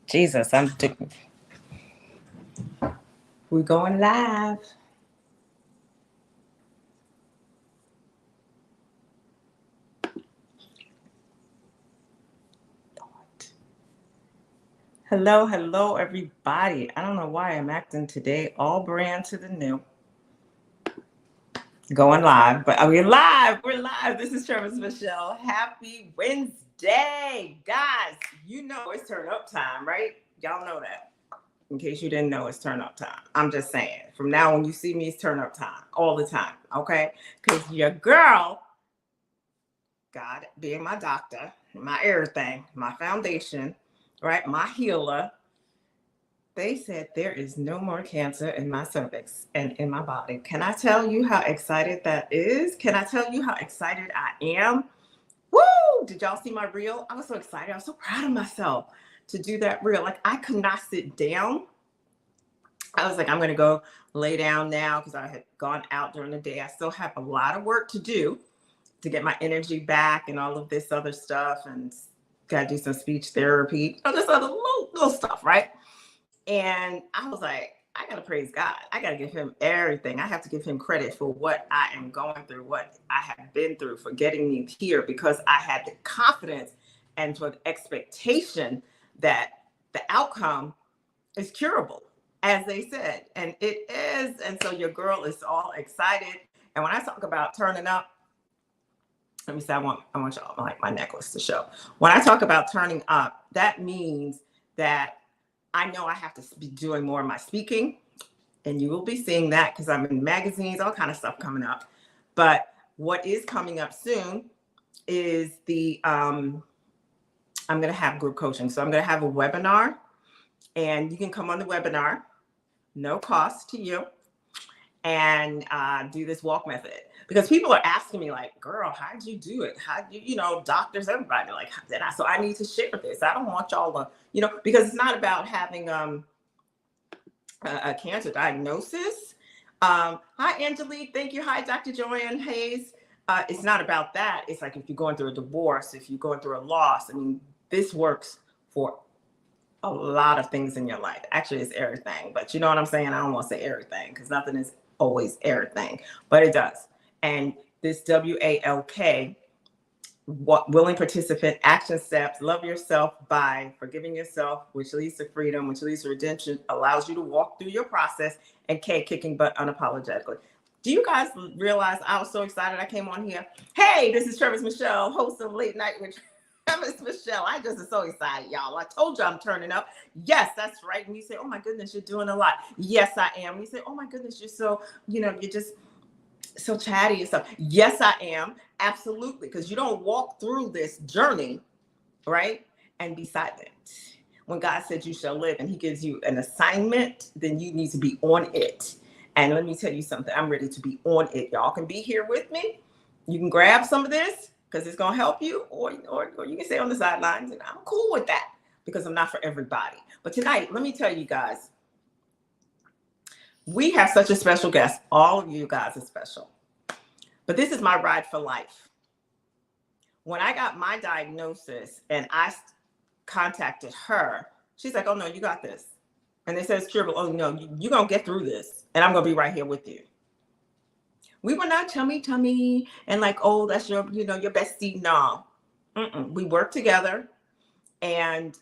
Jesus, we're going live. Hello, everybody. I don't know why I'm acting today all brand to the new. Going live, but we're live. We're live. This is Travis Michelle. Happy Wednesday, guys. You know it's turn up time, right? Y'all know that. In case you didn't know, it's turn up time. I'm just saying. From now on, you see me, it's turn up time all the time, okay? Because your girl, God being my doctor, my everything, my foundation, right? My healer. They said there is no more cancer in my cervix and in my body. Can I tell you how excited that is? Can I tell you how excited I am? Woo! Did y'all see my reel? I was so excited. I was so proud of myself to do that reel. Like, I could not sit down. I was like, I'm going to go lay down now because I had gone out during the day. I still have a lot of work to do to get my energy back and all of this other stuff, and got to do some speech therapy, all this other little stuff, right? And I was like, I got to praise God. I got to give him everything. I have to give him credit for what I am going through, what I have been through, for getting me here, because I had the confidence and for the expectation that the outcome is curable, as they said. And it is. And so your girl is all excited. And when I talk about turning up, let me say, I want y'all like my necklace to show. When I talk about turning up, that means that I know I have to be doing more of my speaking, and you will be seeing that because I'm in magazines, all kind of stuff coming up. But what is coming up soon is I'm going to have group coaching. So I'm going to have a webinar, and you can come on the webinar, no cost to you, and do this walk method. Because people are asking me, like, girl, how'd you do it? How'd you, doctors, everybody, like, so I need to share this. I don't want y'all to, because it's not about having a cancer diagnosis. Hi, Angelique. Thank you. Hi, Dr. Joanne Hayes. It's not about that. It's like if you're going through a divorce, if you're going through a loss, I mean, this works for a lot of things in your life. Actually, it's everything. But you know what I'm saying? I don't want to say everything because nothing is always everything, but it does. And this WALK, willing participant action steps: love yourself by forgiving yourself, which leads to freedom, which leads to redemption, allows you to walk through your process, and K, kicking butt unapologetically. Do you guys realize I was so excited I came on here? Hey, this is Travis Michelle, host of Late Night with Travis Michelle. I just am so excited, y'all. I told you I'm turning up. Yes, that's right. And you say, oh my goodness, you're doing a lot. Yes, I am. And you say, oh my goodness, you're so, you're just so chatty and stuff. Yes, I am. Absolutely. Because you don't walk through this journey, right, and be silent. When God said you shall live and he gives you an assignment, then you need to be on it. And let me tell you something. I'm ready to be on it. Y'all can be here with me. You can grab some of this because it's going to help you, or you can stay on the sidelines, and I'm cool with that because I'm not for everybody. But tonight, let me tell you guys, we have such a special guest. All of you guys are special. But this is my ride for life. When I got my diagnosis and I contacted her, she's like, oh, no, you got this. And they said it's curable. Oh, no, you're going to get through this. And I'm going to be right here with you. We were not tummy and like, oh, that's your bestie. No. We worked together, and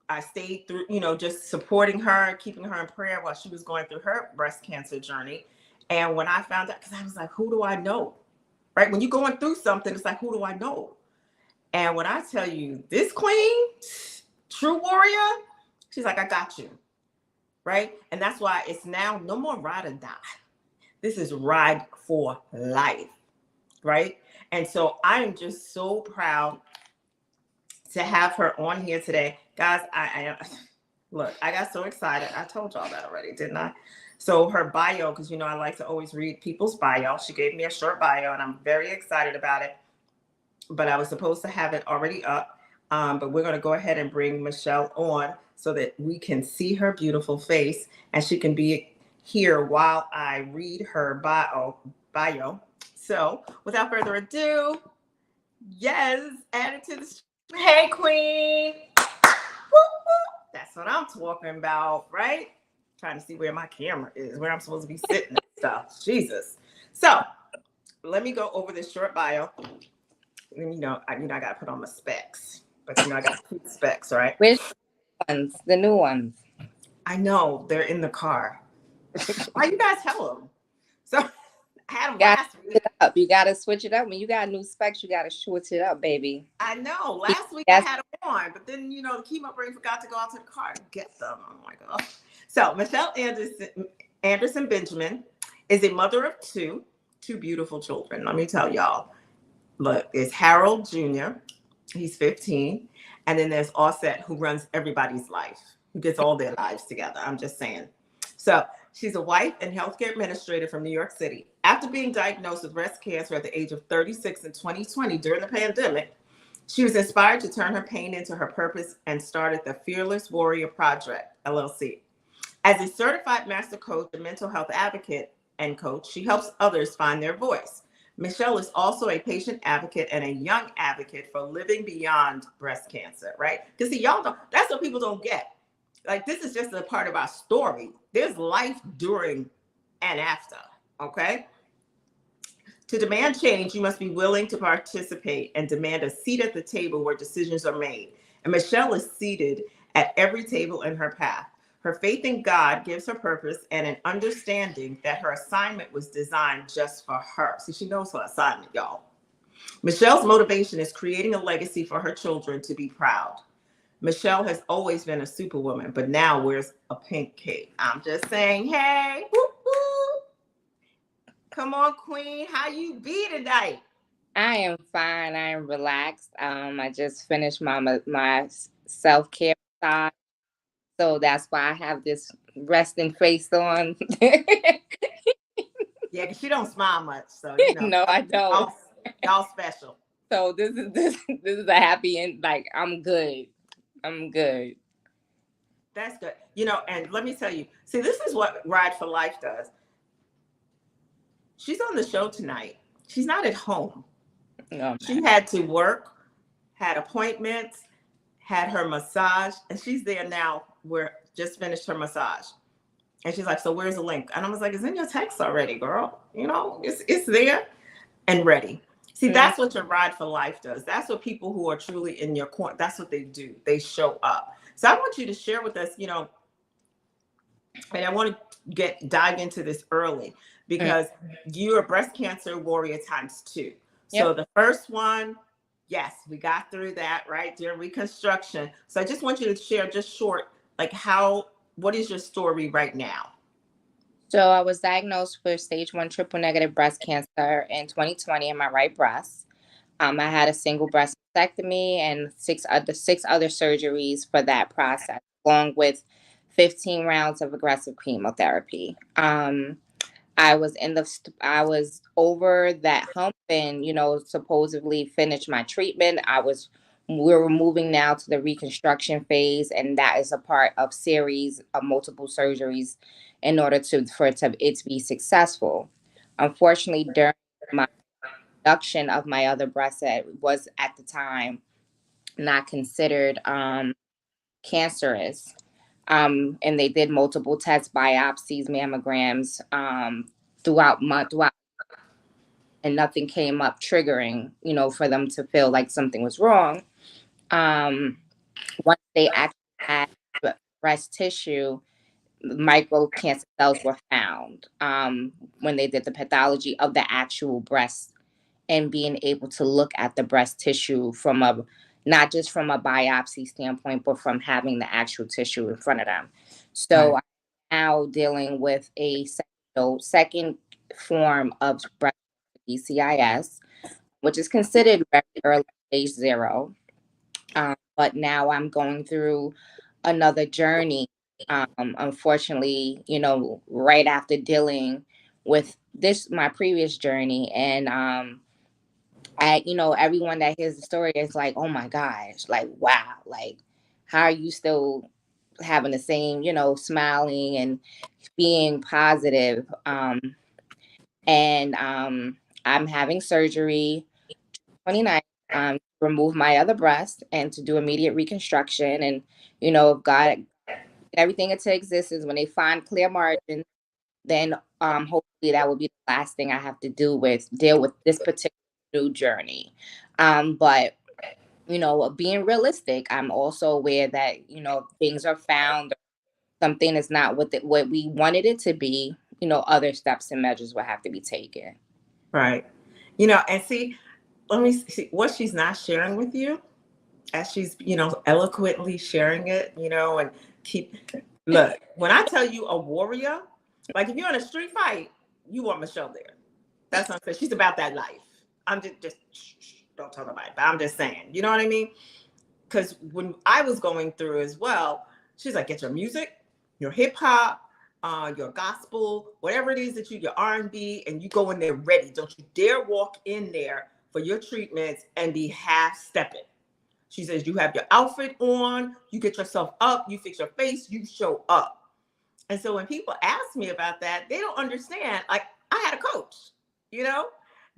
I stayed through, just supporting her, keeping her in prayer while she was going through her breast cancer journey. And when I found out, because I was like, who do I know? Right? When you're going through something, it's like, who do I know? And when I tell you, this queen, true warrior, she's like, I got you. Right? And that's why it's now no more ride or die. This is ride for life. Right? And so I am just so proud to have her on here today. Guys, look, I got so excited. I told y'all that already, didn't I? So her bio, because I like to always read people's bio. She gave me a short bio, and I'm very excited about it. But I was supposed to have it already up. But we're going to go ahead and bring Michelle on so that we can see her beautiful face, and she can be here while I read her bio. So without further ado, yes, add it to the. Hey, queen. Woo, woo. That's what I'm talking about, right? Trying to see where my camera is, where I'm supposed to be sitting and stuff. Jesus. So let me go over this short bio. And I gotta put on my specs, but I got two specs, right? Which ones? The new ones. I know they're in the car. Why you guys tell them? So I had them You gotta last switch week. it up. You gotta switch it up. When you got new specs, you gotta switch it up, baby. I know. Last week I Yes. had them on, but then the chemo brain forgot to go out to the car and get them. Oh my god. So Michelle Anderson Benjamin is a mother of two beautiful children. Let me tell y'all. Look, it's Harold Jr. He's 15. And then there's Offset, who runs everybody's life, who gets all their lives together. I'm just saying. So she's a wife and healthcare administrator from New York City. After being diagnosed with breast cancer at the age of 36 in 2020 during the pandemic, she was inspired to turn her pain into her purpose and started the Fearless Warrior Project, LLC. As a certified master coach and mental health advocate and coach, she helps others find their voice. Michelle is also a patient advocate and a young advocate for living beyond breast cancer, right? Because see, y'all don't, that's what people don't get. Like, this is just a part of our story. There's life during and after, okay? To demand change, you must be willing to participate and demand a seat at the table where decisions are made. And Michelle is seated at every table in her path. Her faith in God gives her purpose and an understanding that her assignment was designed just for her. See, she knows her assignment, y'all. Michelle's motivation is creating a legacy for her children to be proud. Michelle has always been a superwoman, but now wears a pink cape. I'm just saying, hey, whoop, whoop. Come on, Queen. How you be tonight? I am fine. I am relaxed. I just finished my self-care massage, so that's why I have this resting face on. Yeah, because she don't smile much, so No, I don't. y'all special. So this is a happy end. Like, I'm good. I'm good. That's good. And let me tell you, see, this is what Ride for Life does. She's on the show tonight. She's not at home. No, She had to work, had appointments, had her massage, and she's there now. We're just finished her massage. And she's like, so where's the link? And I was like, it's in your text already, girl. It's there and ready. See, that's what your Ride for Life does. That's what people who are truly in your corner, that's what they do. They show up. So I want you to share with us, and I want to dive into this early because you're a breast cancer warrior ×2. So the first one, yes, we got through that, right, during reconstruction. So I just want you to share just short, like what is your story right now? So I was diagnosed with stage 1 triple negative breast cancer in 2020 in my right breast. I had a single breast mastectomy and six other surgeries for that process, along with 15 rounds of aggressive chemotherapy. I was over that hump and, supposedly finished my treatment. We were moving now to the reconstruction phase, and that is a part of series of multiple surgeries in order for it to be successful. Unfortunately, during my reduction of my other breast that was at the time not considered cancerous. And they did multiple tests, biopsies, mammograms throughout, and nothing came up triggering, for them to feel like something was wrong. Once they actually had breast tissue, micro cancer cells were found when they did the pathology of the actual breast, and being able to look at the breast tissue not just from a biopsy standpoint, but from having the actual tissue in front of them. So I'm now dealing with a second form of breast BCIS, which is considered very early stage 0. But now I'm going through another journey. Unfortunately, right after dealing with my previous journey, and everyone that hears the story is like, oh my gosh, like, wow, like, how are you still having the same, smiling and being positive? And I'm having surgery 29 to remove my other breast and to do immediate reconstruction. And, if God everything into existence, when they find clear margins, then hopefully that will be the last thing I have to deal with this particular new journey. But being realistic, I'm also aware that things are found, something is not what we wanted it to be. Other steps and measures will have to be taken. Right. And see, let me see what she's not sharing with you as she's, eloquently sharing it, and look, when I tell you a warrior, like if you're in a street fight, you want Michelle there. That's what I'm saying. She's about that life. I'm just don't tell nobody, but I'm just saying, you know what I mean? Because when I was going through as well, she's like, get your music, your hip hop, your gospel, whatever it is that your R&B, and you go in there ready. Don't you dare walk in there for your treatments and be half stepping. She says, you have your outfit on, you get yourself up, you fix your face, you show up. And so when people ask me about that, they don't understand. Like, I had a coach,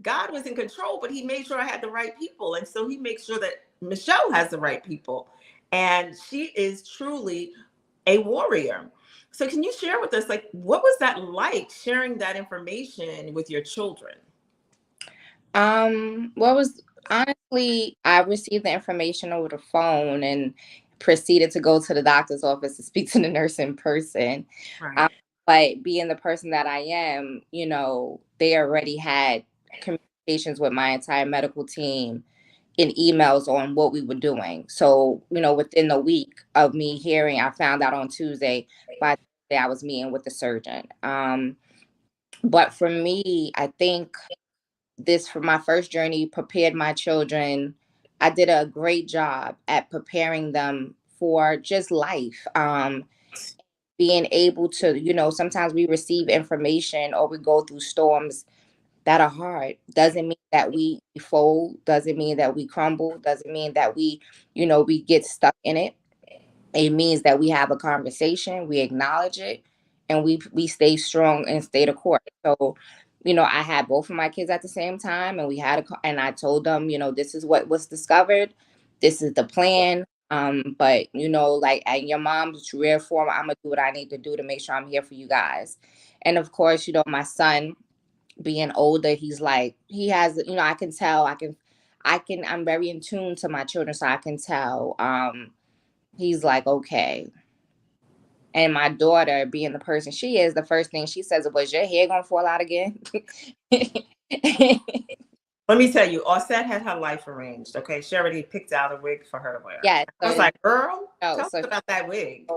God was in control, but he made sure I had the right people. And so he makes sure that Michelle has the right people. And she is truly a warrior. So can you share with us, like, what was that like, sharing that information with your children? What was honestly, I received the information over the phone and proceeded to go to the doctor's office to speak to the nurse in person. Right. But being the person that I am, they already had communications with my entire medical team in emails on what we were doing. So, within a week of me hearing, I found out on Tuesday, by Thursday I was meeting with the surgeon. But for me, I think this, for my first journey, prepared my children. I did a great job at preparing them for just life. Being able to, sometimes we receive information or we go through storms that are hard. Doesn't mean that we fold, doesn't mean that we crumble, doesn't mean that we get stuck in it. It means that we have a conversation, we acknowledge it, and we stay strong and stay the course. So, I had both of my kids at the same time, and and I told them, this is what was discovered, this is the plan. But like at your mom's rare form, I'm gonna do what I need to do to make sure I'm here for you guys. And of course, my son being older, he's like, he has, I can tell, I'm very in tune to my children, so I can tell. He's like, okay. And my daughter, being the person she is, the first thing she says was, your hair gonna fall out again? Let me tell you, Offset had her life arranged. Okay, she already picked out a wig for her to wear. Yeah, I was like, girl, tell so us about that wig.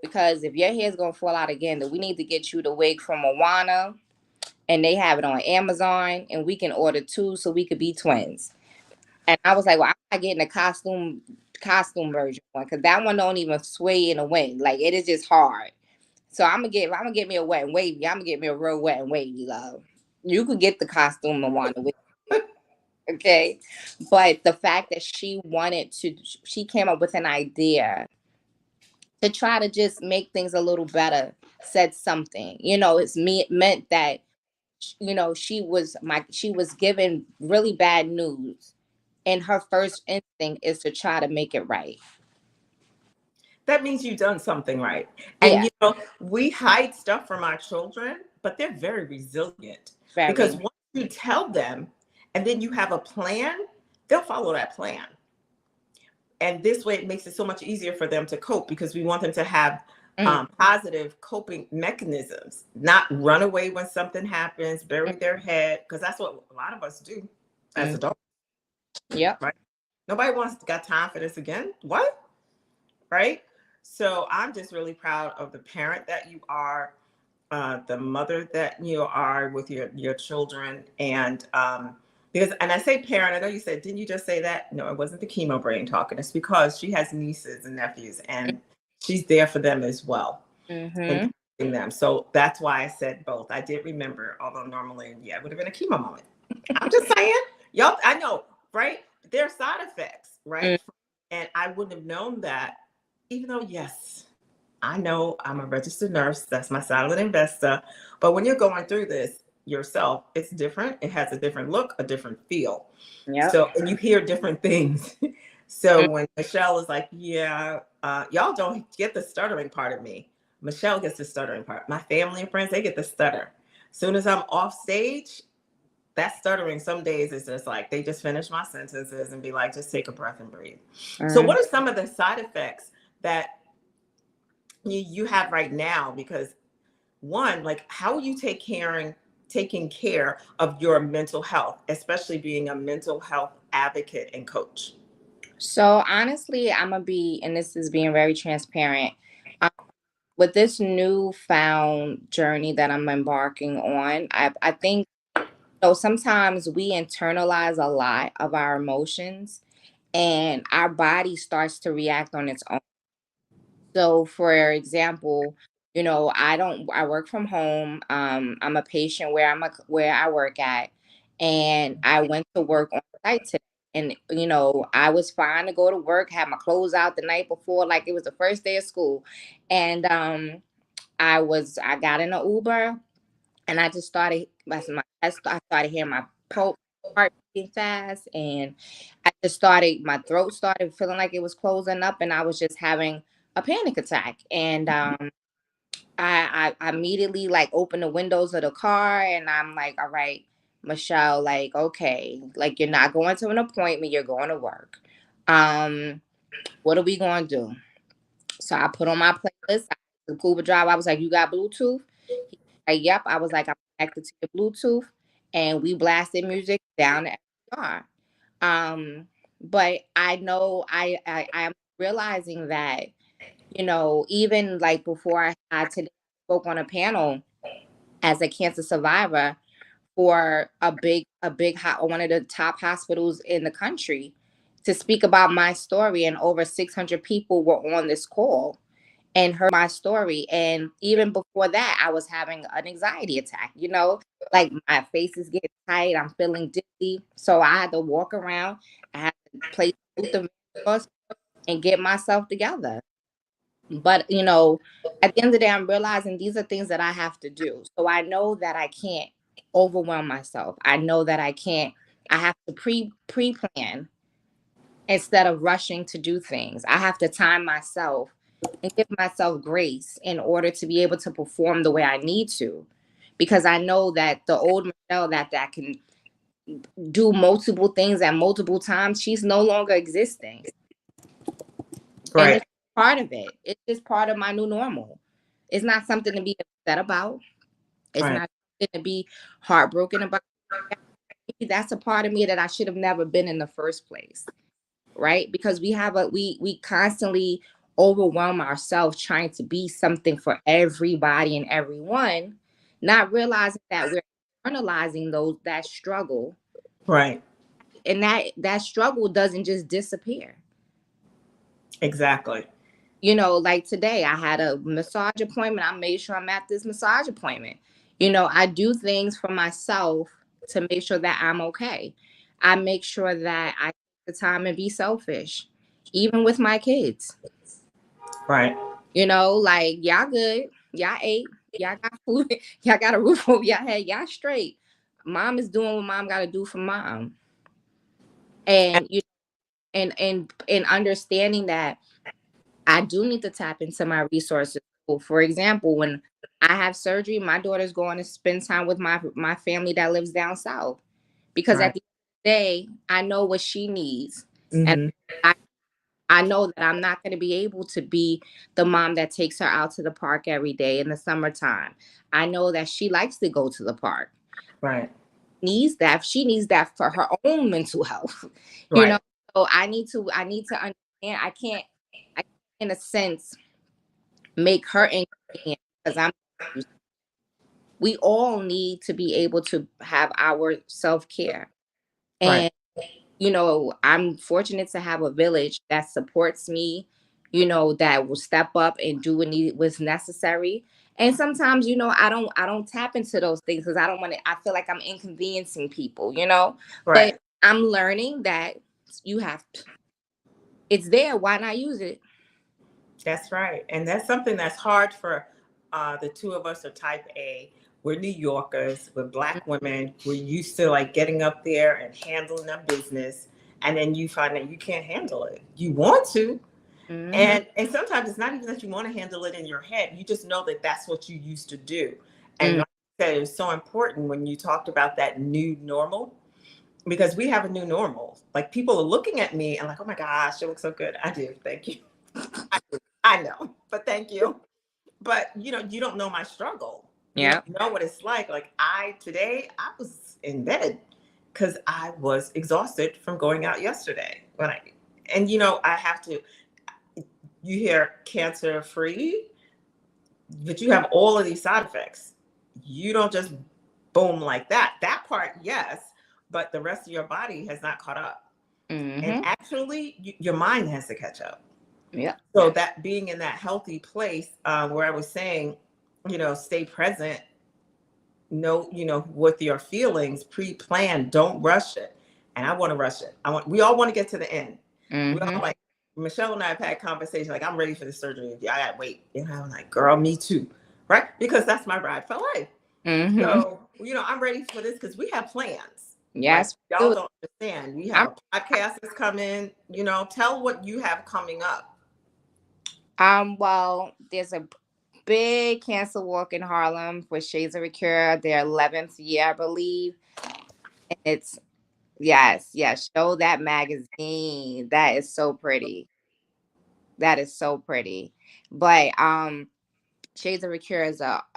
Because if your hair's gonna fall out again, then we need to get you the wig from Moana, and they have it on Amazon, and we can order two so we could be twins. And I was like, well, I'm not getting a costume version one, because that one don't even sway in the wind. Like, it is just hard. So I'm gonna get me a wet and wavy. I'm gonna get me a real wet and wavy, love. You could get the costume Moana with. Okay. But the fact that she came up with an idea to try to just make things a little better, said something. Meant that she was given really bad news, and her first instinct is to try to make it right. That means you've done something right. Yeah. And we hide stuff from our children, but they're very resilient. Because once you tell them and then you have a plan, they'll follow that plan. And this way it makes it so much easier for them to cope, because we want them to have positive coping mechanisms, not run away when something happens, bury their head, because that's what a lot of us do as adults. Yep. Right. Nobody got time for this again. What? Right. So I'm just really proud of the parent that you are, the mother that you are with your children. And and I say parent, I know you said, didn't you just say that? No, it wasn't the chemo brain talking. It's because she has nieces and nephews, and she's there for them as well. And them. So that's why I said both. I did remember, although normally, it would have been a chemo moment. I'm just saying, y'all, I know, right? There are side effects, right? And I wouldn't have known that, even though, yes, I know I'm a registered nurse. That's my silent investor. But when you're going through this yourself, it's different. It has a different look, a different feel. Yep. So, and you hear different things. So when Michelle is like, Y'all don't get the stuttering part of me. Michelle gets the stuttering part. My family and friends, they get the stutter. As soon as I'm off stage, that stuttering some days is just like they just finish my sentences and be like, just take a breath and breathe. So what are some of the side effects that you have right now? Because one, like, how are you taking care of your mental health, especially being a mental health advocate and coach? So honestly, I'm gonna be, and this is being very transparent. Um, with this newfound journey that I'm embarking on, I think so. Sometimes we internalize a lot of our emotions, and our body starts to react on its own. So, for example, I work from home. I'm a patient where I work at, and I went to work on site today. And I was fine to go to work, had my clothes out the night before, like it was the first day of school. And I got in an Uber, and I just started I started hearing my heart beating fast, and my throat started feeling like it was closing up, and I was just having a panic attack. And I immediately like opened the windows of the car, and I'm like, all right, Michelle, like, okay, like you're not going to an appointment, you're going to work. Um, what are we going to do? So I put on my playlist. The Cuba drive. I was like, "You got Bluetooth?" He was like, "Yep." I was like, "I'm connected to your Bluetooth," and we blasted music down the car. But I know I'm realizing that even like before I today spoke on a panel as a cancer survivor for one of the top hospitals in the country to speak about my story, and over 600 people were on this call and heard my story. And even before that, I was having an anxiety attack, like my face is getting tight, I'm feeling dizzy. So I had to walk around, I had to place Luther and get myself together. But at the end of the day, I'm realizing these are things that I have to do. So I know that I can't overwhelm myself. I know that I have to pre-plan instead of rushing to do things. I have to time myself and give myself grace in order to be able to perform the way I need to. Because I know that the old Michelle that can do multiple things at multiple times, she's no longer existing. And Right. it's part of it. It's just part of my new normal. It's not something to be upset about. It's Right. not something to be heartbroken about. Maybe that's a part of me that I should have never been in the first place. Right? Because we constantly overwhelm ourselves trying to be something for everybody and everyone, not realizing that we're internalizing that struggle, Right. and that struggle doesn't just disappear. Exactly. Like today I had a massage appointment. I made sure I'm at this massage appointment. I do things for myself to make sure that I'm okay. I make sure that I take the time and be selfish, even with my kids. Right. Like y'all good, y'all ate, y'all got food, y'all got a roof over your head, y'all straight. Mom is doing what mom got to do for mom, and and understanding that I do need to tap into my resources. So for example, when I have surgery, my daughter's going to spend time with my family that lives down south, because at Right. the end of the day, I know what she needs, and Mm-hmm. I know that I'm not going to be able to be the mom that takes her out to the park every day in the summertime. I know that she likes to go to the park. Right. She needs that for her own mental health. You know, Right. so I need to understand. I can't, in a sense, make her inconvenient because we all need to be able to have our self-care. Right. And I'm fortunate to have a village that supports me, that will step up and do what's necessary. And sometimes, I don't tap into those things because I don't want to, I feel like I'm inconveniencing people. But Right. I'm learning that you have it's there. Why not use it? That's right. And that's something that's hard for the two of us are type A. We're New Yorkers, we're Black women. We're used to like getting up there and handling our business. And then you find that you can't handle it. You want to. Mm-hmm. And sometimes it's not even that you want to handle it in your head. You just know that that's what you used to do. And Mm. like I said, it was so important when you talked about that new normal, because we have a new normal. Like, people are looking at me and like, oh my gosh, it looks so good. I do. Thank you. I know, but thank you. But you don't know my struggle. You Yeah. don't know what it's like. Like, today I was in bed because I was exhausted from going out yesterday. I have to, you hear cancer free, but you have all of these side effects. You don't just boom like that. That part, yes, but the rest of your body has not caught up. And Mm-hmm. actually, your mind has to catch up. Yeah. So that being in that healthy place, where I was saying, stay present, know, with your feelings, pre-plan, don't rush it. And I want to rush it. We all want to get to the end. We Mm-hmm. all like, Michelle and I have had conversations like, I'm ready for the surgery. Yeah, I gotta wait. And I'm like, girl, me too. Right? Because that's my ride for life. Mm-hmm. So, I'm ready for this because we have plans. Like, Yes, we y'all do. don't understand. We have I'm a podcast that's coming, tell what you have coming up. well, there's a big cancer walk in Harlem for Shades of Rakura, their 11th year, I believe. And it's yes, yes, show that magazine. That is so pretty. That is so pretty. But Shades of Rakura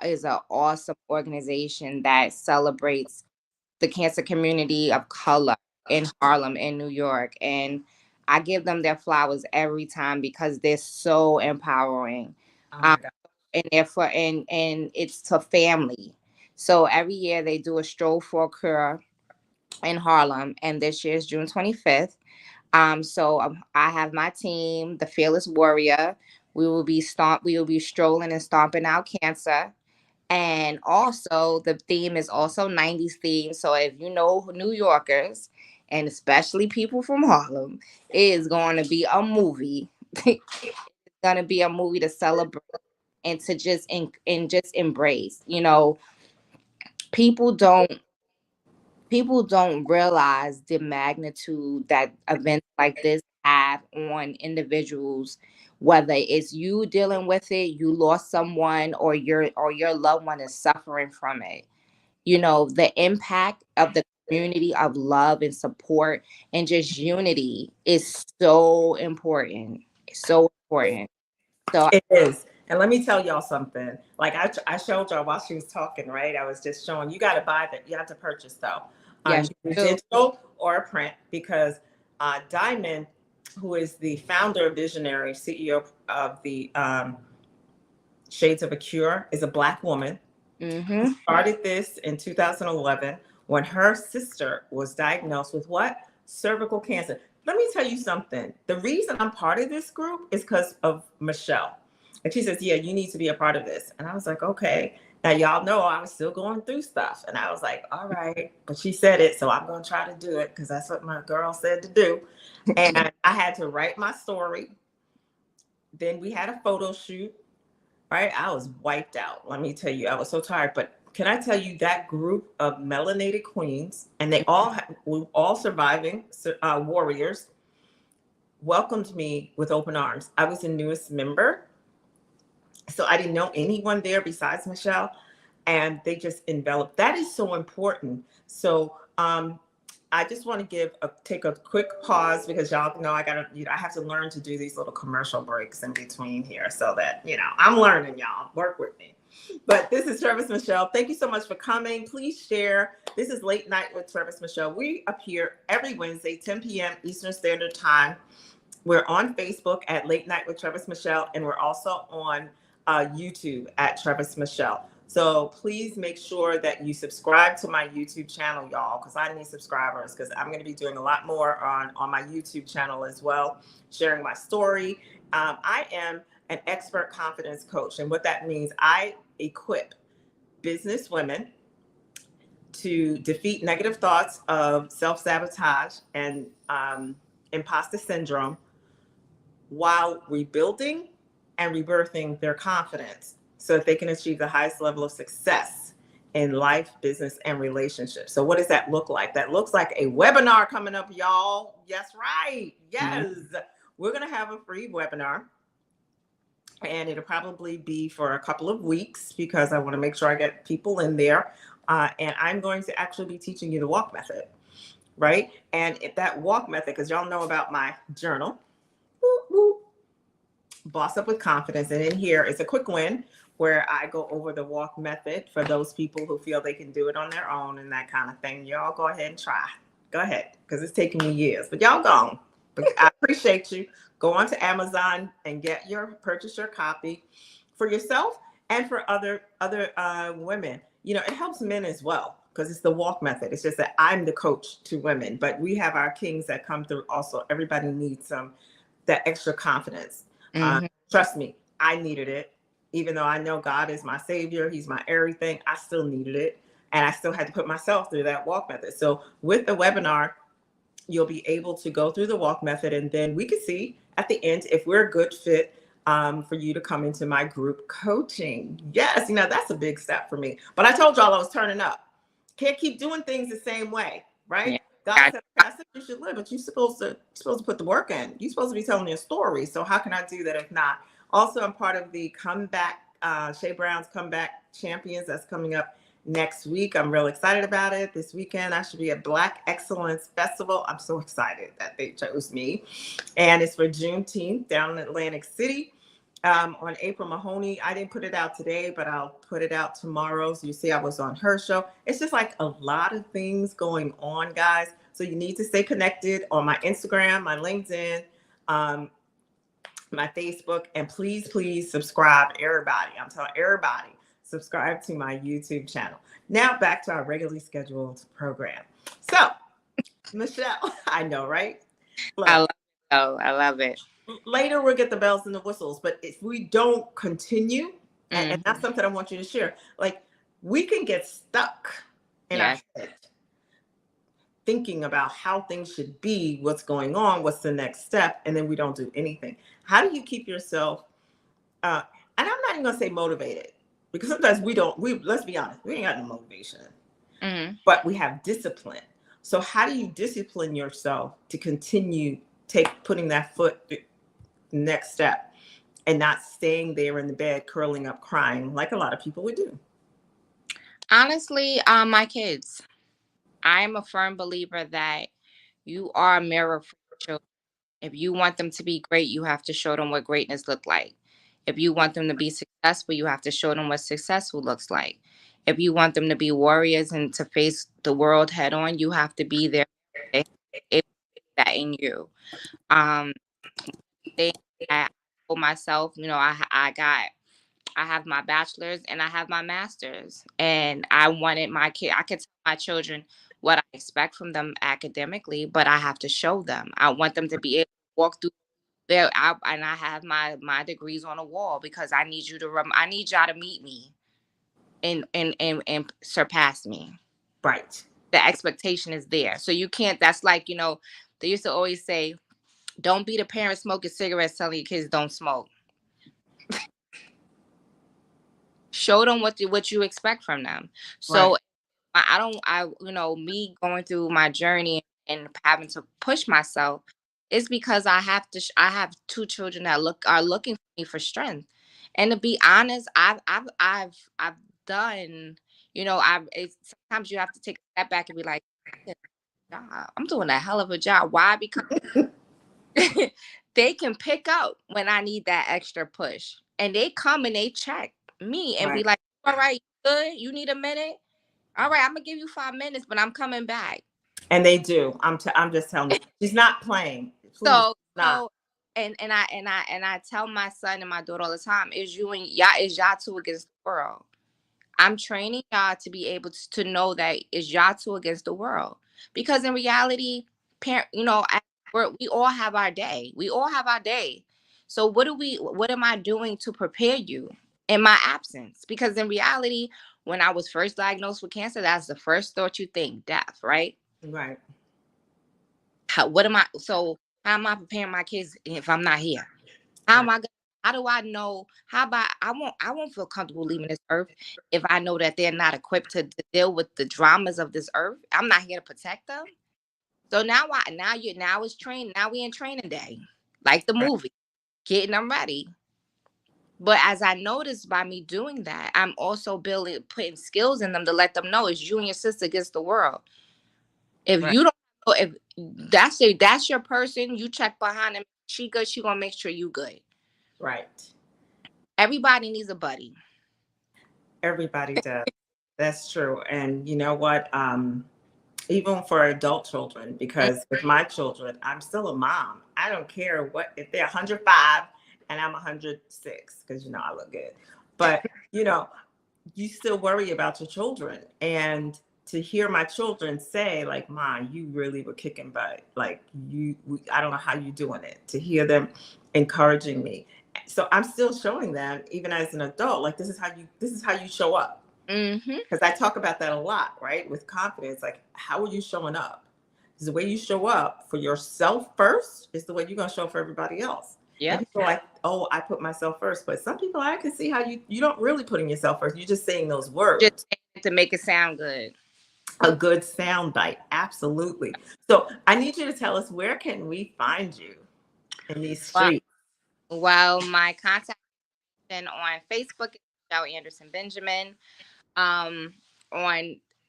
is a awesome organization that celebrates the cancer community of color in Harlem in New York. And I give them their flowers every time because they're so empowering. Oh Um, my God. and therefore, and it's to family. So every year they do a stroll for a cure in Harlem, and this year is June 25th. So I have my team, the Fearless Warrior. We will be strolling and stomping out cancer. And also the theme is also 90s theme. So if you know New Yorkers, and especially people from Harlem, it is going to be a movie. It's going to be a movie to celebrate and to just embrace. People don't people don't realize the magnitude that events like this have on individuals, whether it's you dealing with it, you lost someone, or your loved one is suffering from it. The impact of the community of love and support and just unity is so important. So important. So It is. And let me tell y'all something. Like, I showed y'all while she was talking, right? I was just showing, you got to buy that. You have to purchase though. yes, You can do you digital or a print, because Diamond, who is the founder, visionary, CEO of the Shades of a Cure, is a Black woman. do. Mm-hmm. Started this in 2011 when her sister was diagnosed with what? Cervical cancer. Let me tell you something. The reason I'm part of this group is because of Michelle. And she says, yeah, you need to be a part of this. And I was like, okay. Now, y'all know I was still going through stuff. And I was like, all right. But she said it, so I'm going to try to do it because that's what my girl said to do. And I had to write my story. Then we had a photo shoot. Right? I was wiped out. Let me tell you, I was so tired. But can I tell you, that group of melanated queens, and we all surviving warriors, welcomed me with open arms. I was the newest member, so I didn't know anyone there besides Michelle, and they just enveloped. That is so important. So I just want to take a quick pause, because y'all know I have to learn to do these little commercial breaks in between here, so that I'm learning. Y'all work with me. But this is Travis Michelle. Thank you so much for coming. Please share. This is Late Night with Travis Michelle. We appear every Wednesday, 10 p.m. Eastern Standard Time. We're on Facebook at Late Night with Travis Michelle, and we're also on YouTube at Travis Michelle. So please make sure that you subscribe to my YouTube channel, y'all, because I need subscribers, because I'm going to be doing a lot more on my YouTube channel as well, sharing my story. I am an expert confidence coach, and what that means, I equip business women to defeat negative thoughts of self-sabotage and imposter syndrome, while rebuilding and rebirthing their confidence so that they can achieve the highest level of success in life, business, and relationships. So what does that look like? That looks like a webinar coming up, y'all. Yes, right. Mm-hmm. Yes. we're going to have a free webinar, and it'll probably be for a couple of weeks because I want to make sure I get people in there. And I'm going to actually be teaching you the walk method, right? And if that walk method, because y'all know about my journal, whoop, whoop, Boss Up with Confidence. And in here is a quick win where I go over the walk method for those people who feel they can do it on their own and that kind of thing. Y'all go ahead and try. Go ahead, because it's taking me years, but y'all go. But I appreciate you. Go on to Amazon and purchase your copy for yourself and for other women. You know, it helps men as well because it's the walk method. It's just that I'm the coach to women, but we have our kings that come through also. Everybody needs that extra confidence. Trust me, I needed it. Even though I know God is my savior, he's my everything, I still needed it. And I still had to put myself through that walk method. So with the webinar, you'll be able to go through the walk method, and then we can see at the end if we're a good fit for you to come into my group coaching. Yes, that's a big step for me. But I told y'all I was turning up. Can't keep doing things the same way, right? Yeah. God said, I said you should live, but you're supposed to put the work in. You're supposed to be telling your story. So how can I do that if not? Also, I'm part of the comeback, Shea Brown's Comeback Champions. That's coming up next week. I'm real excited about it. This weekend, I should be at Black Excellence Festival. I'm so excited that they chose me. And it's for Juneteenth down in Atlantic City. On April Mahoney, I didn't put it out today, but I'll put it out tomorrow. So you see, I was on her show. It's just like a lot of things going on, guys. So you need to stay connected on my Instagram, my LinkedIn, my Facebook, and please subscribe, everybody. I'm telling everybody, subscribe to my YouTube channel. Now back to our regularly scheduled program. So, Michelle, I know, right? Look, I love it. Later we'll get the bells and the whistles, but if we don't continue, and that's something I want you to share, like we can get stuck in our head thinking about how things should be, what's going on, what's the next step, and then we don't do anything. How do you keep yourself, and I'm not even gonna say motivated, because sometimes let's be honest, we ain't got no motivation, but we have discipline. So how do you discipline yourself to continue putting that foot next step and not staying there in the bed curling up crying like a lot of people would do? Honestly, my kids. I am a firm believer that you are a mirror for children. If you want them to be great, you have to show them what greatness look like. If you want them to be successful, you have to show them what successful looks like. If you want them to be warriors and to face the world head on, you have to be there. It that in you. Um, I told myself, I have my bachelor's and I have my master's, and I wanted my kid. I could tell my children what I expect from them academically, but I have to show them. I want them to be able to walk through there. And I have my degrees on the wall because I need I need y'all to meet me and surpass me. Right. The expectation is there, so you can't. That's like they used to always say, "Don't be the parent smoking cigarettes telling your kids don't smoke." Show them what you expect from them. So me going through my journey and having to push myself is because I have two children that are looking for me for strength. And to be honest, I've done, sometimes you have to take a step back and be like, I'm doing a hell of a job. Why? Because they can pick up when I need that extra push, and they come and they check me and be like, all right, good, you need a minute, all right, I'm gonna give you 5 minutes, but I'm coming back. And they do. I'm just telling you, she's not playing. Please, So not. And I tell my son and my daughter all the time, is y'all two against the world. I'm training y'all to be able to know that is y'all two against the world, because in reality, we all have our day. We all have our day. So what am I doing to prepare you in my absence? Because in reality, when I was first diagnosed with cancer, that's the first thought you think, death, right? Right. How am I preparing my kids if I'm not here? How do I know? How about I won't feel comfortable leaving this earth if I know that they're not equipped to deal with the dramas of this earth. I'm not here to protect them. So now it's training. Now we in training day. like the Right. movie, getting them ready. But as I noticed by me doing that, I'm also putting skills in them to let them know it's you and your sister against the world. If Right. you don't, if that's your person, you check behind them. She good, she gonna make sure you good. Right. Everybody needs a buddy. Everybody does. That's true. And you know what? Even for adult children, because with my children, I'm still a mom. I don't care what if they're 105 and I'm 106, because you know I look good. But you know, you still worry about your children. And to hear my children say, like, Mom, you really were kicking butt. Like I don't know how you doing it. To hear them encouraging me. So I'm still showing them, even as an adult, like this is how you show up. Mm-hmm. Because I talk about that a lot, right? With confidence, like how are you showing up? Because the way you show up for yourself first is the way you're gonna show up for everybody else. And Yep. people are like, oh, I put myself first. But some people I can see how you don't really putting yourself first. You're just saying those Just words. to make it sound good. A good sound bite. Absolutely. So I need you to tell us, where can we find you in these Well, streets? my contact on Facebook is Michelle Anderson Benjamin. On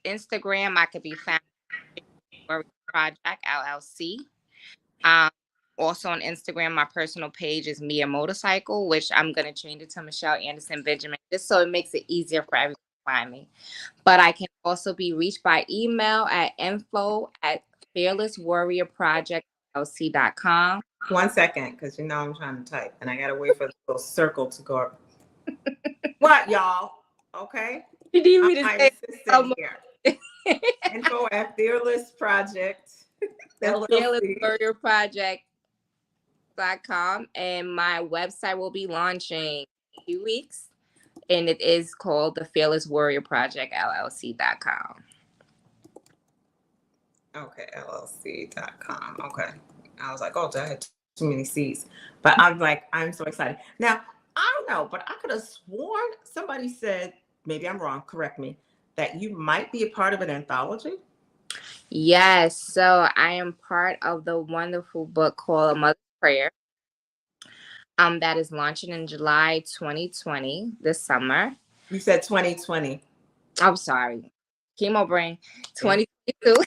Instagram, I could be found Warrior Project LLC. Um, Also on Instagram, my personal page is Mia Motorcycle, which I'm gonna change it to Michelle Anderson Benjamin, just so it makes it easier for everyone to find me. But I can also be reached by email at info@fearlesswarriorprojectlc.com. 1 second, because you know I'm trying to type and I gotta wait for the little circle to go up. What y'all? Okay. You need I'm me to my say assistant here. Info at Fearless Project the LLC. fearlesswarriorproject.com, and my website will be launching in a few weeks, and it is called the Fearless Warrior Project LLC.com. Okay, LLC.com. Okay. I was like, oh, I had too many C's. But I'm like, I'm so excited. Now, I don't know, but I could have sworn somebody said, maybe I'm wrong, correct me, that you might be a part of an anthology. Yes, so I am part of the wonderful book called A Mother's Prayer. That is launching in July 2020, this summer. You said 2020. I'm sorry, chemo brain, Yeah. 2022.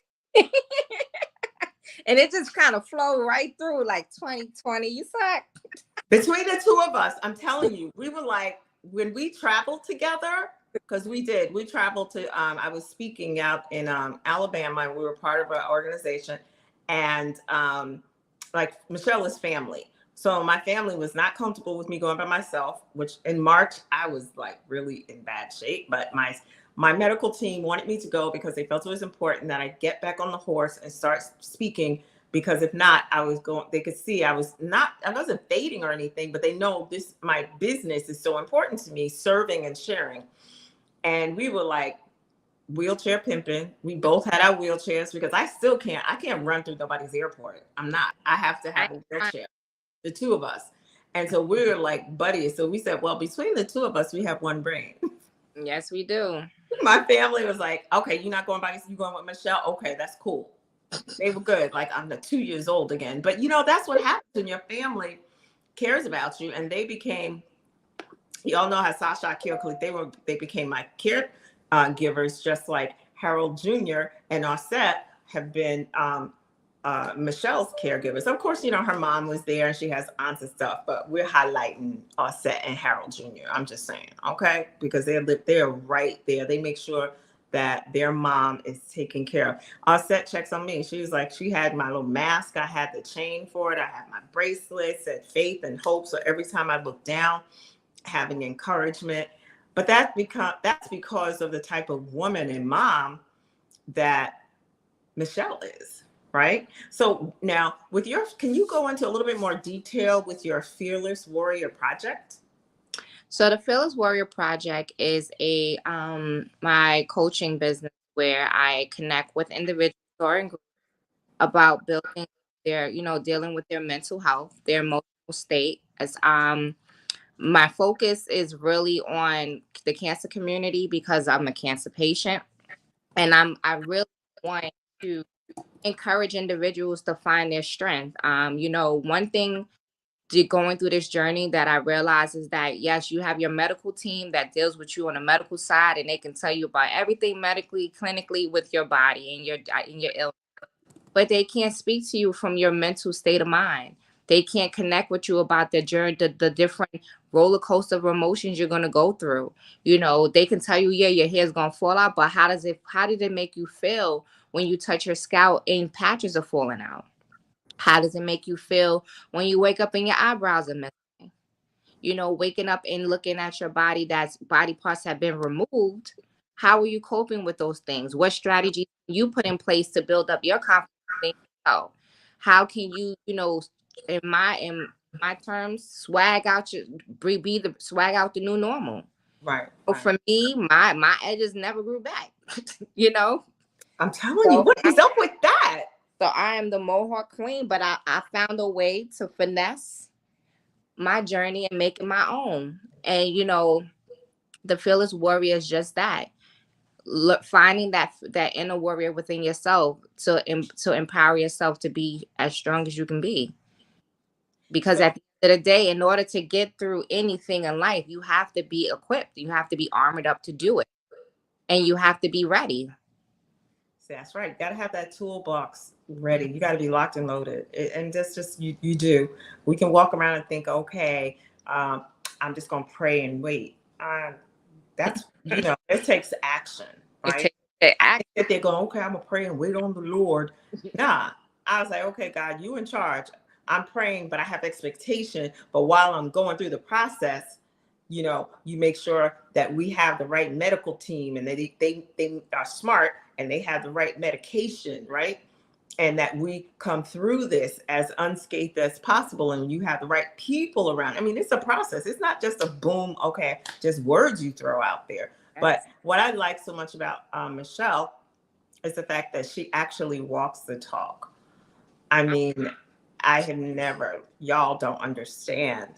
And it just kind of flowed right through like 2020. You suck. Between the two of us, I'm telling you, we were like, when we traveled together, because we did, we traveled to, I was speaking out in Alabama, and we were part of an organization. And like Michelle is family. So my family was not comfortable with me going by myself, which in March, I was like really in bad shape. But my medical team wanted me to go because they felt it was important that I get back on the horse and start speaking, because if not, I was going, they could see I wasn't fading or anything, but they know this, my business is so important to me, serving and sharing. And we were like wheelchair pimping. We both had our wheelchairs, because I can't run through nobody's airport. I have to have a wheelchair, the two of us. And so we were like buddies. So we said, well, between the two of us, we have one brain. Yes, we do. My family was like, okay, you're not going by, you going with Michelle? Okay, that's cool. They were good. Like, I'm the 2 years old again. But you know, that's what happens when your family cares about you. And they became, y'all know how Sasha Care, they became my care givers, just like Harold Jr. and Offset have been Michelle's caregivers. Of course, you know, her mom was there and she has aunts and stuff, but we're highlighting Offset and Harold Jr. I'm just saying, okay? Because they're right there. They make sure that their mom is taken care of. Offset checks on me. She was like, she had my little mask. I had the chain for it. I had my bracelet, said faith and hope. So every time I look down, having encouragement. But that's because of the type of woman and mom that Michelle is, right? So now can you go into a little bit more detail with your Fearless Warrior project? So the Fearless Warrior Project is a my coaching business where I connect with individuals or in groups about building dealing with their mental health, their emotional state. As my focus is really on the cancer community because I'm a cancer patient, and I really want to encourage individuals to find their strength. One thing going through this journey that I realized is that, yes, you have your medical team that deals with you on the medical side, and they can tell you about everything medically, clinically with your body and your illness, but they can't speak to you from your mental state of mind. They can't connect with you about the journey, the different roller coaster of emotions you're gonna go through. You know, they can tell you, yeah, your hair's gonna fall out, but how did it make you feel when you touch your scalp and patches are falling out? How does it make you feel when you wake up and your eyebrows are missing? You know, waking up and looking at your body, that's body parts have been removed. How are you coping with those things? What strategies you put in place to build up your confidence in yourself? How can you, you know, in my terms, swag out your be the swag out the new normal. Right. So for me, my edges never grew back. You know, I'm telling you, so what is up with that? so I am the Mohawk queen, but I found a way to finesse my journey and make it my own. And you know, the fearless warrior is just that. Look, finding that inner warrior within yourself to empower yourself to be as strong as you can be. Because So, at the end of the day, in order to get through anything in life, you have to be equipped. You have to be armored up to do it, and you have to be ready. that's right. You got to have that toolbox ready. You got to be locked and loaded. And that's just, you do. We can walk around and think, okay, I'm just going to pray and wait. That's, it takes action, It right? takes the I act. think that they're going, okay, I'm going to pray and wait on the Lord. Nah, I was like, okay, God, you in charge. I'm praying, but I have expectation. But while I'm going through the process, you make sure that we have the right medical team and they are smart and they have the right medication, right? And that we come through this as unscathed as possible and you have the right people around. I mean, it's a process. It's not just a boom, okay, just words you throw out there. But what I like so much about Michelle is the fact that she actually walks the talk. I mean, I have never, y'all don't understand.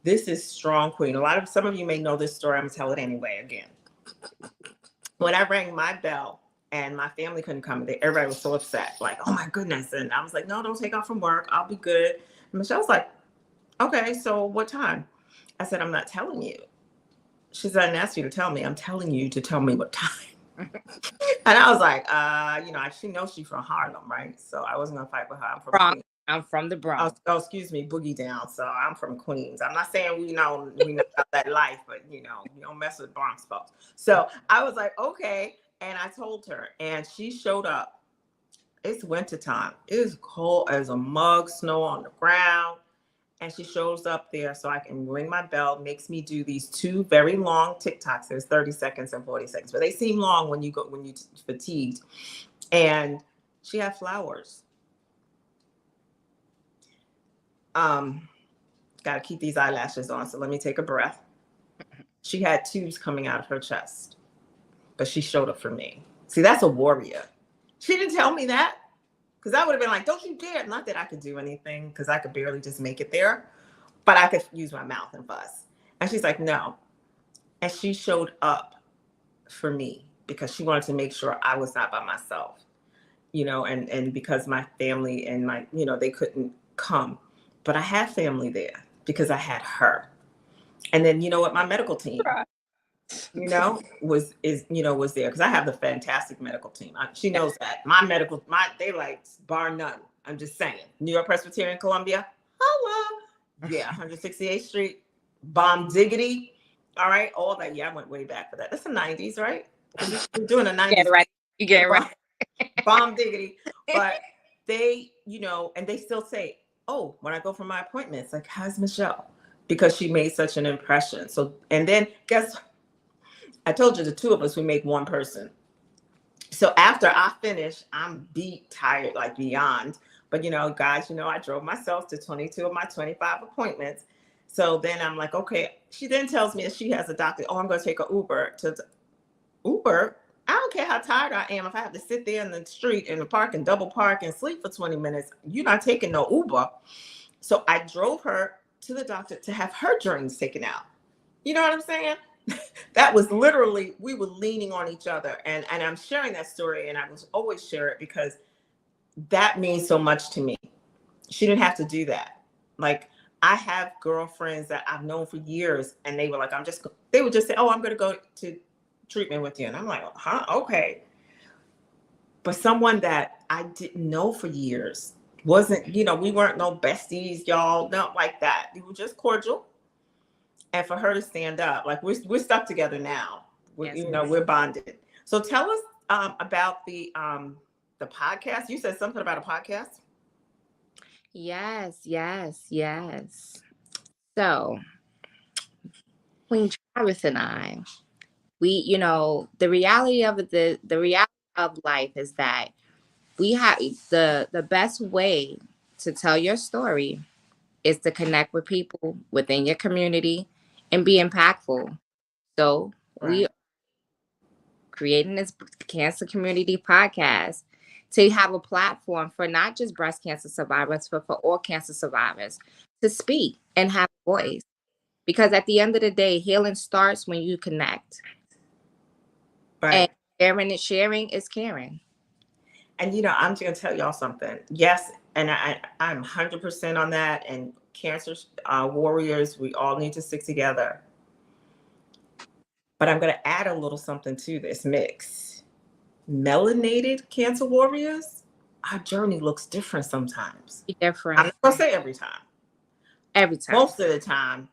This is strong queen. Some of you may know this story. I'm gonna tell it anyway again. When I rang my bell and my family couldn't come, everybody was so upset, like, oh my goodness. And I was like, no, don't take off from work. I'll be good. And Michelle's like, okay, so what time? I said, I'm not telling you. She said, I didn't ask you to tell me. I'm telling you to tell me what time. And I was like, she knows she's from Harlem, right? So I wasn't gonna fight with her. I'm from Queens. I'm from the Bronx. Oh, excuse me, boogie down. So I'm from Queens. I'm not saying we know about that life, but you don't mess with Bronx folks. So I was like, okay, and I told her, and she showed up. It's wintertime. It is cold as a mug, snow on the ground. And she shows up there so I can ring my bell, makes me do these 2 very long TikToks. There's 30 seconds and 40 seconds, but they seem long when you fatigued. And she had flowers. Got to keep these eyelashes on. So let me take a breath. She had tubes coming out of her chest, but she showed up for me. See, that's a warrior. She didn't tell me that because I would have been like, don't you dare. Not that I could do anything because I could barely just make it there, but I could use my mouth and fuss. And she's like, no. And she showed up for me because she wanted to make sure I was not by myself, and because my family and they couldn't come. But I had family there because I had her. And then, what, my medical team, was there because I have the fantastic medical team. She knows that. They like bar none. I'm just saying. New York Presbyterian Columbia, hello. Yeah, 168th Street, bomb diggity. All right, all that. Yeah, I went way back for that. That's the 90s, right? We're doing the 90s. Get right. You get right. Bomb diggity. But they, and they still say, oh, when I go for my appointments, like, how's Michelle? Because she made such an impression. So, and then I told you the 2 of us, we make 1 person. So after I finish, I'm beat, tired, like beyond. But, guys, I drove myself to 22 of my 25 appointments. So then I'm like, okay. She then tells me that she has a doctor. Oh, I'm going to take an Uber to Uber. I don't care how tired I am. If I have to sit there in the street in the park and double park and sleep for 20 minutes, you're not taking no Uber. So I drove her to the doctor to have her journals taken out. You know what I'm saying? That was literally, we were leaning on each other. And I'm sharing that story, and I will always share it because that means so much to me. She didn't have to do that. Like, I have girlfriends that I've known for years, and they were like, they would just say, oh, I'm going to go to treatment with you. And I'm like, huh? Okay. But someone that I didn't know for years wasn't, we weren't no besties, y'all, not like that. We were just cordial. And for her to stand up, like we're stuck together now. We're bonded. So tell us about the podcast. You said something about a podcast. Yes. So Queen Travis and I, the reality of the reality of life is that we have the best way to tell your story is to connect with people within your community and be impactful. So we Right. are creating this cancer community podcast to have a platform for not just breast cancer survivors, but for all cancer survivors to speak and have a voice. Because at the end of the day, healing starts when you connect. Right. And sharing is caring. And I'm going to tell y'all something. Yes, and I'm 100% on that. And cancer warriors, we all need to stick together. But I'm going to add a little something to this mix. Melanated cancer warriors, our journey looks different sometimes. Different. I'm not going to say every time. Every time. Most of the time.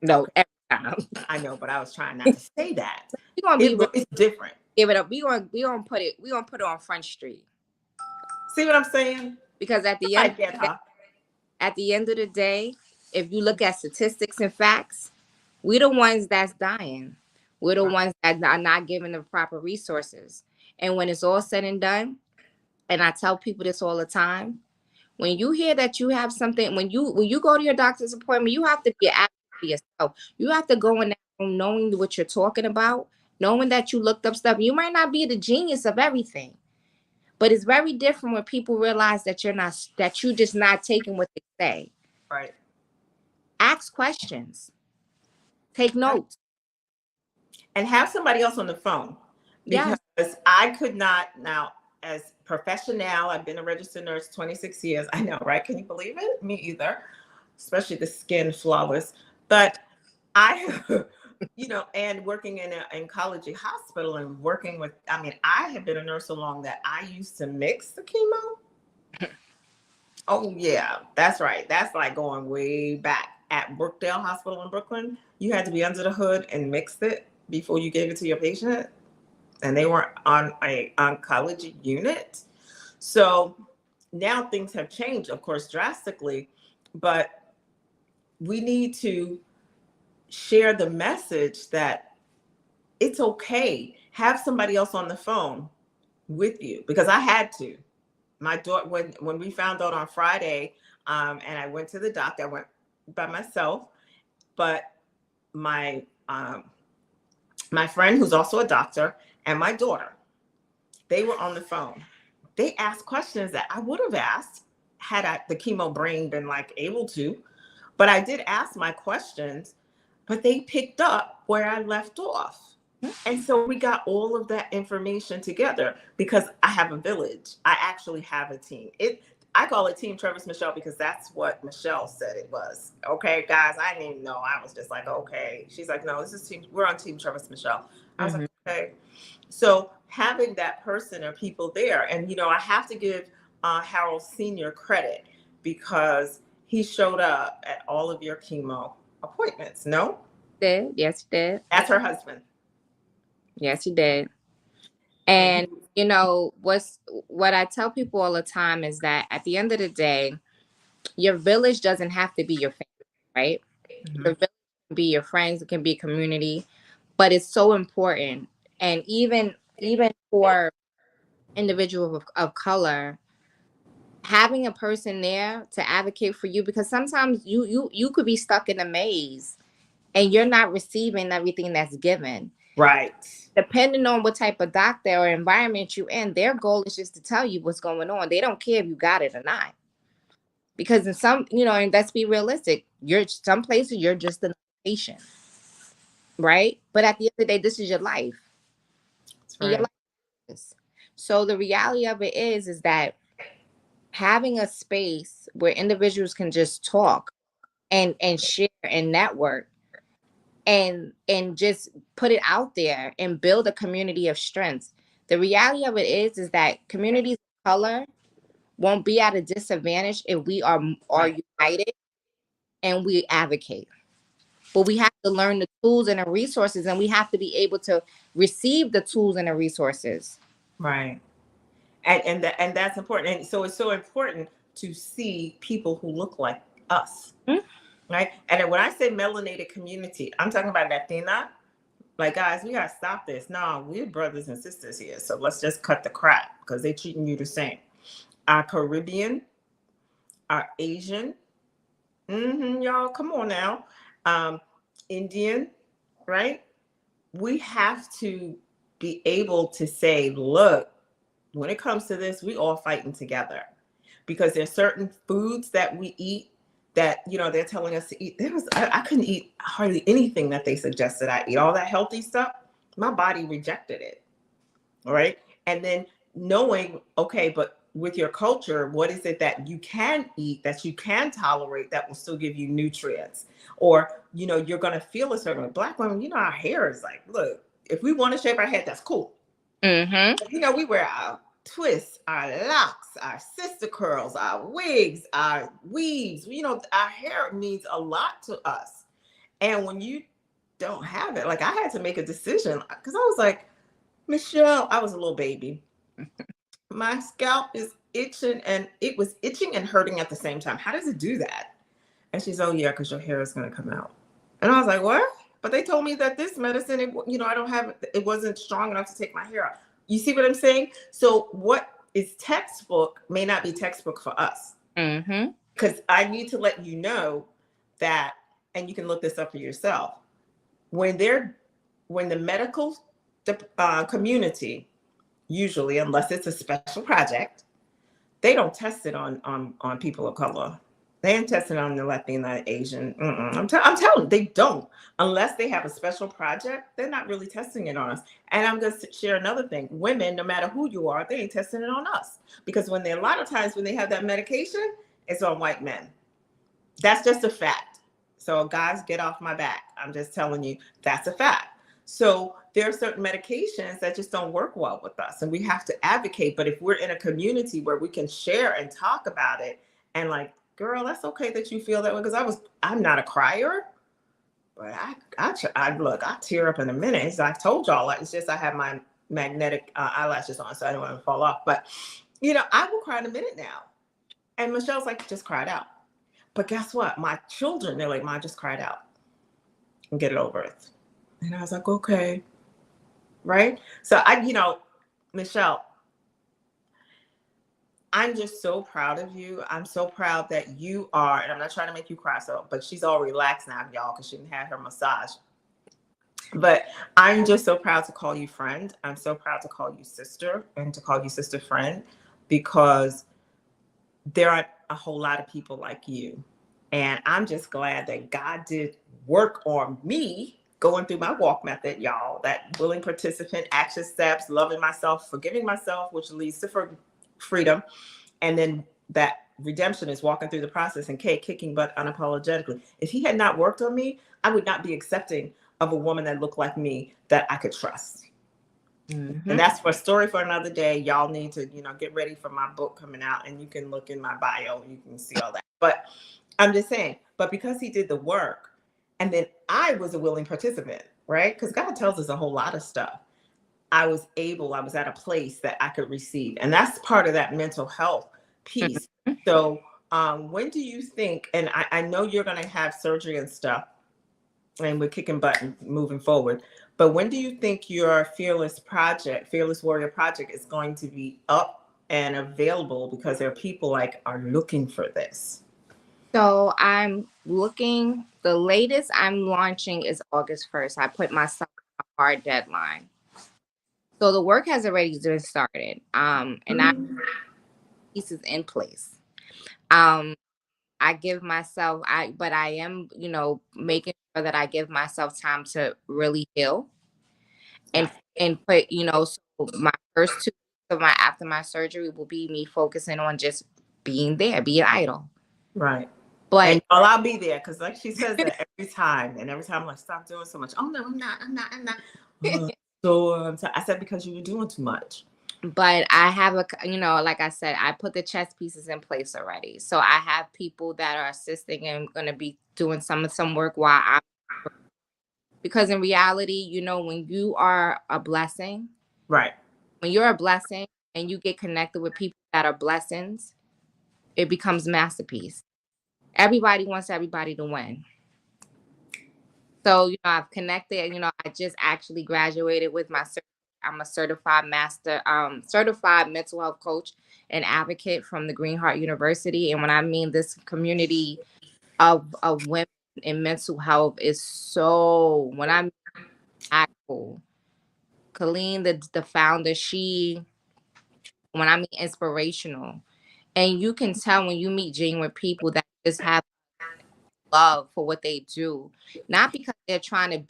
No, okay. Every time. I know, but I was trying not to say that. It's different. Give it up. We gonna put it on Front Street. See what I'm saying? Because at the end of the day, if you look at statistics and facts, we're the ones that's dying. We're the ones that are not given the proper resources. And when it's all said and done, and I tell people this all the time, when you hear that you have something, when you go to your doctor's appointment, you have to be an advocate for yourself. You have to go in that room knowing what you're talking about, knowing that you looked up stuff. You might not be the genius of everything, but it's very different when people realize that you're just not taking what they say. Right. Ask questions. Take notes. And have somebody else on the phone. Because I could not now, as professional, I've been a registered nurse 26 years. I know, right? Can you believe it? Me either. Especially the skin flawless. But I, and working in an oncology hospital and working with, I have been a nurse so long that I used to mix the chemo. Oh, yeah, that's right. That's like going way back at Brookdale Hospital in Brooklyn. You had to be under the hood and mix it before you gave it to your patient. And they weren't on an oncology unit. So now things have changed, of course, drastically, but we need to share the message that it's okay. Have somebody else on the phone with you, because I had to. My daughter, when we found out on Friday, and I went to the doctor, I went by myself, but my friend, who's also a doctor, and my daughter, they were on the phone. They asked questions that I would have asked had the chemo brain been able to, but I did ask my questions, but they picked up where I left off. And so we got all of that information together because I have a village. I actually have a team. I call it Team Travis Michelle because that's what Michelle said it was. Okay, guys, I didn't even know. I was just like, okay. She's like, no, we're on Team Travis Michelle. I was like, okay. So having that person or people there, and I have to give Harold Sr. credit because he showed up at all of your chemo appointments. No? Yes, he did. That's her husband. Yes, he did. And what I tell people all the time is that at the end of the day, your village doesn't have to be your family, right? Your village can be your friends, it can be community, but it's so important. And even for individuals of color, having a person there to advocate for you, because sometimes you could be stuck in a maze and you're not receiving everything that's given. Right. Depending on what type of doctor or environment you're in, their goal is just to tell you what's going on. They don't care if you got it or not. Because in some, and let's be realistic, some places you're just a patient, right? But at the end of the day, this is your life. That's right. Your life is. So the reality of it is that having a space where individuals can just talk and share and network and just put it out there and build a community of strengths. The reality of it is that communities of color won't be at a disadvantage if we are united and we advocate. But we have to learn the tools and the resources, and we have to be able to receive the tools and the resources. Right. And that's important. And so it's so important to see people who look like us. Mhm. Right. And then when I say melanated community, I'm talking about Latina. Like, guys, we gotta stop this. No, we're brothers and sisters here. So let's just cut the crap because they're treating you the same. Our Caribbean, our Asian, y'all, come on now. Indian, right? We have to be able to say, look, when it comes to this, we all fighting together, because there's certain foods that we eat that, they're telling us to eat. I couldn't eat hardly anything that they suggested I eat. All that healthy stuff, my body rejected it. All right. And then knowing, okay, but with your culture, what is it that you can eat, that you can tolerate, that will still give you nutrients? Or, you're going to feel a certain way. Black women, our hair is like, look, if we want to shave our head, that's cool. Mm-hmm. We wear our twists, our locks, our sister curls, our wigs, our weaves. Our hair means a lot to us. And when you don't have it, like, I had to make a decision, because I was like, Michelle, I was a little baby. My scalp is itching, and it was itching and hurting at the same time. How does it do that? And she's, oh yeah, because your hair is going to come out. And I was like, what? But they told me that this medicine, I don't have, it wasn't strong enough to take my hair out. You see what I'm saying? So what is textbook may not be textbook for us. Mm-hmm. Because I need to let you know that, and you can look this up for yourself. When the medical community, usually, unless it's a special project, they don't test it on people of color. They ain't testing on the Latina, Asian. I'm telling you, they don't. Unless they have a special project, they're not really testing it on us. And I'm going to share another thing. Women, no matter who you are, they ain't testing it on us. Because a lot of times when they have that medication, it's on white men. That's just a fact. So guys, get off my back. I'm just telling you, that's a fact. So there are certain medications that just don't work well with us, and we have to advocate. But if we're in a community where we can share and talk about it, and like, girl, that's okay that you feel that way, because I'm not a crier, but I look, I tear up in a minute. So I told y'all, it's just I have my magnetic eyelashes on, so I don't want to fall off. But I will cry in a minute now. And Michelle's like, just cried out. But guess what? My children, they're like, Mom, just cried out and get it over with. And I was like, okay. Right? So Michelle, I'm just so proud of you. I'm so proud that you are, and I'm not trying to make you cry, but she's all relaxed now, y'all, because she didn't have her massage. But I'm just so proud to call you friend. I'm so proud to call you sister, and to call you sister friend, because there aren't a whole lot of people like you. And I'm just glad that God did work on me going through my walk method, y'all. That willing participant, action steps, loving myself, forgiving myself, which leads to freedom. And then that redemption is walking through the process and kicking butt unapologetically. If he had not worked on me, I would not be accepting of a woman that looked like me that I could trust. Mm-hmm. And that's for a story for another day. Y'all need to, get ready for my book coming out, and you can look in my bio and you can see all that. But I'm just saying, but because he did the work, and then I was a willing participant, right? Because God tells us a whole lot of stuff. I was at a place that I could receive. And that's part of that mental health piece. Mm-hmm. So when do you think, and I know you're going to have surgery and stuff, and we're kicking butt and moving forward, but when do you think your Fearless Warrior Project is going to be up and available? Because there are people are looking for this. So I'm looking, the latest I'm launching is August 1st. I put myself on a hard deadline. So the work has already been started. And I pieces in place. I give myself, but I am, making sure that I give myself time to really heal and put, so my first 2 weeks of after my surgery will be me focusing on just being there, being idle. Right. But I'll be there because like she says that every time. And every time I'm like, stop doing so much. Oh no, I'm not. So I said, because you were doing too much. but I have like I said, I put the chess pieces in place already. So I have people that are assisting and going to be doing some work while I'm, because in reality, when you are a blessing, Right. when you're a blessing and you get connected with people that are blessings, it becomes masterpiece. Everybody wants everybody to win. So, I've connected, I just actually graduated with I'm a certified mental health coach and advocate from the Green Heart University. And when I mean this community of women in mental health is so, when I'm impactful. Colleen, the founder, when I mean inspirational. And you can tell when you meet genuine people that just have love for what they do, not because they're trying to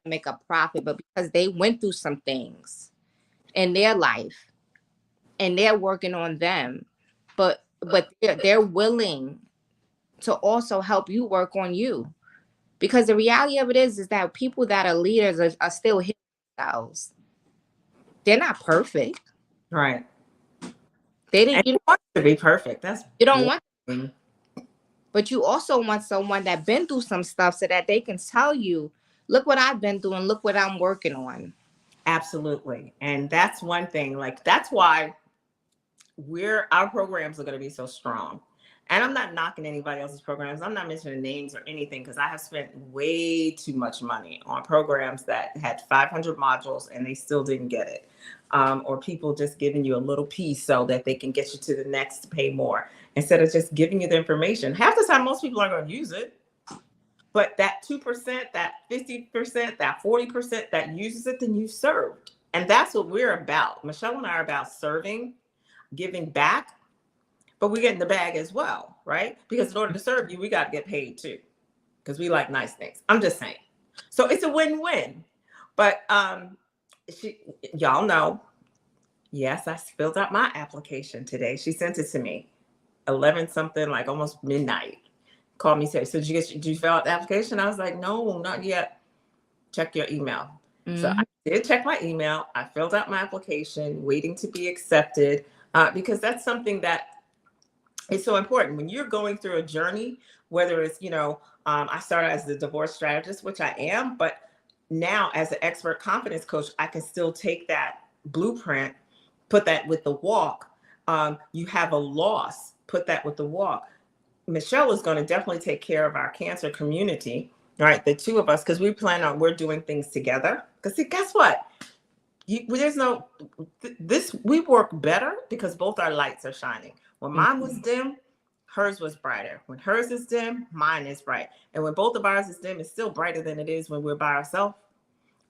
make a profit, but because they went through some things in their life and they're working on them, but they're willing to also help you work on you, because the reality of it is that people that are leaders are still healing themselves. They're not perfect. Right. They didn't. And you want to be perfect. That's You don't want. boring. But you also want someone that been through some stuff so that they can tell you, look what I've been through and look what I'm working on. Absolutely. And that's one thing. Like, that's why our programs are going to be so strong. And I'm not knocking anybody else's programs. I'm not mentioning names or anything, because I have spent way too much money on programs that had 500 modules and they still didn't get it. Or people just giving you a little piece so that they can get you to the next to pay more, instead of just giving you the information. Half the time, most people aren't going to use it. But that 2%, that 50%, that 40% that uses it, then you've served. And that's what we're about. Michelle and I are about serving, giving back, but we get in the bag as well, right? Because in order to serve you, we got to get paid too, because we like nice things. I'm just saying. So it's a win-win. But y'all know, yes, I filled out my application today. She sent it to me 11 something, like almost midnight. Called me, said, so did you fill out the application? I was like, no, not yet. Check your email. Mm-hmm. So I did check my email. I filled out my application, waiting to be accepted, because that's something that is so important when you're going through a journey, whether it's, I started as the divorce strategist, which I am, but now as an expert confidence coach, I can still take that blueprint, put that with the walk. You have a loss, put that with the walk. Michelle is going to definitely take care of our cancer community, right? The two of us, because we're doing things together. Because see, guess what? We work better because both our lights are shining. When mine was dim, hers was brighter. When hers is dim, mine is bright. And when both of ours is dim, it's still brighter than it is when we're by ourselves,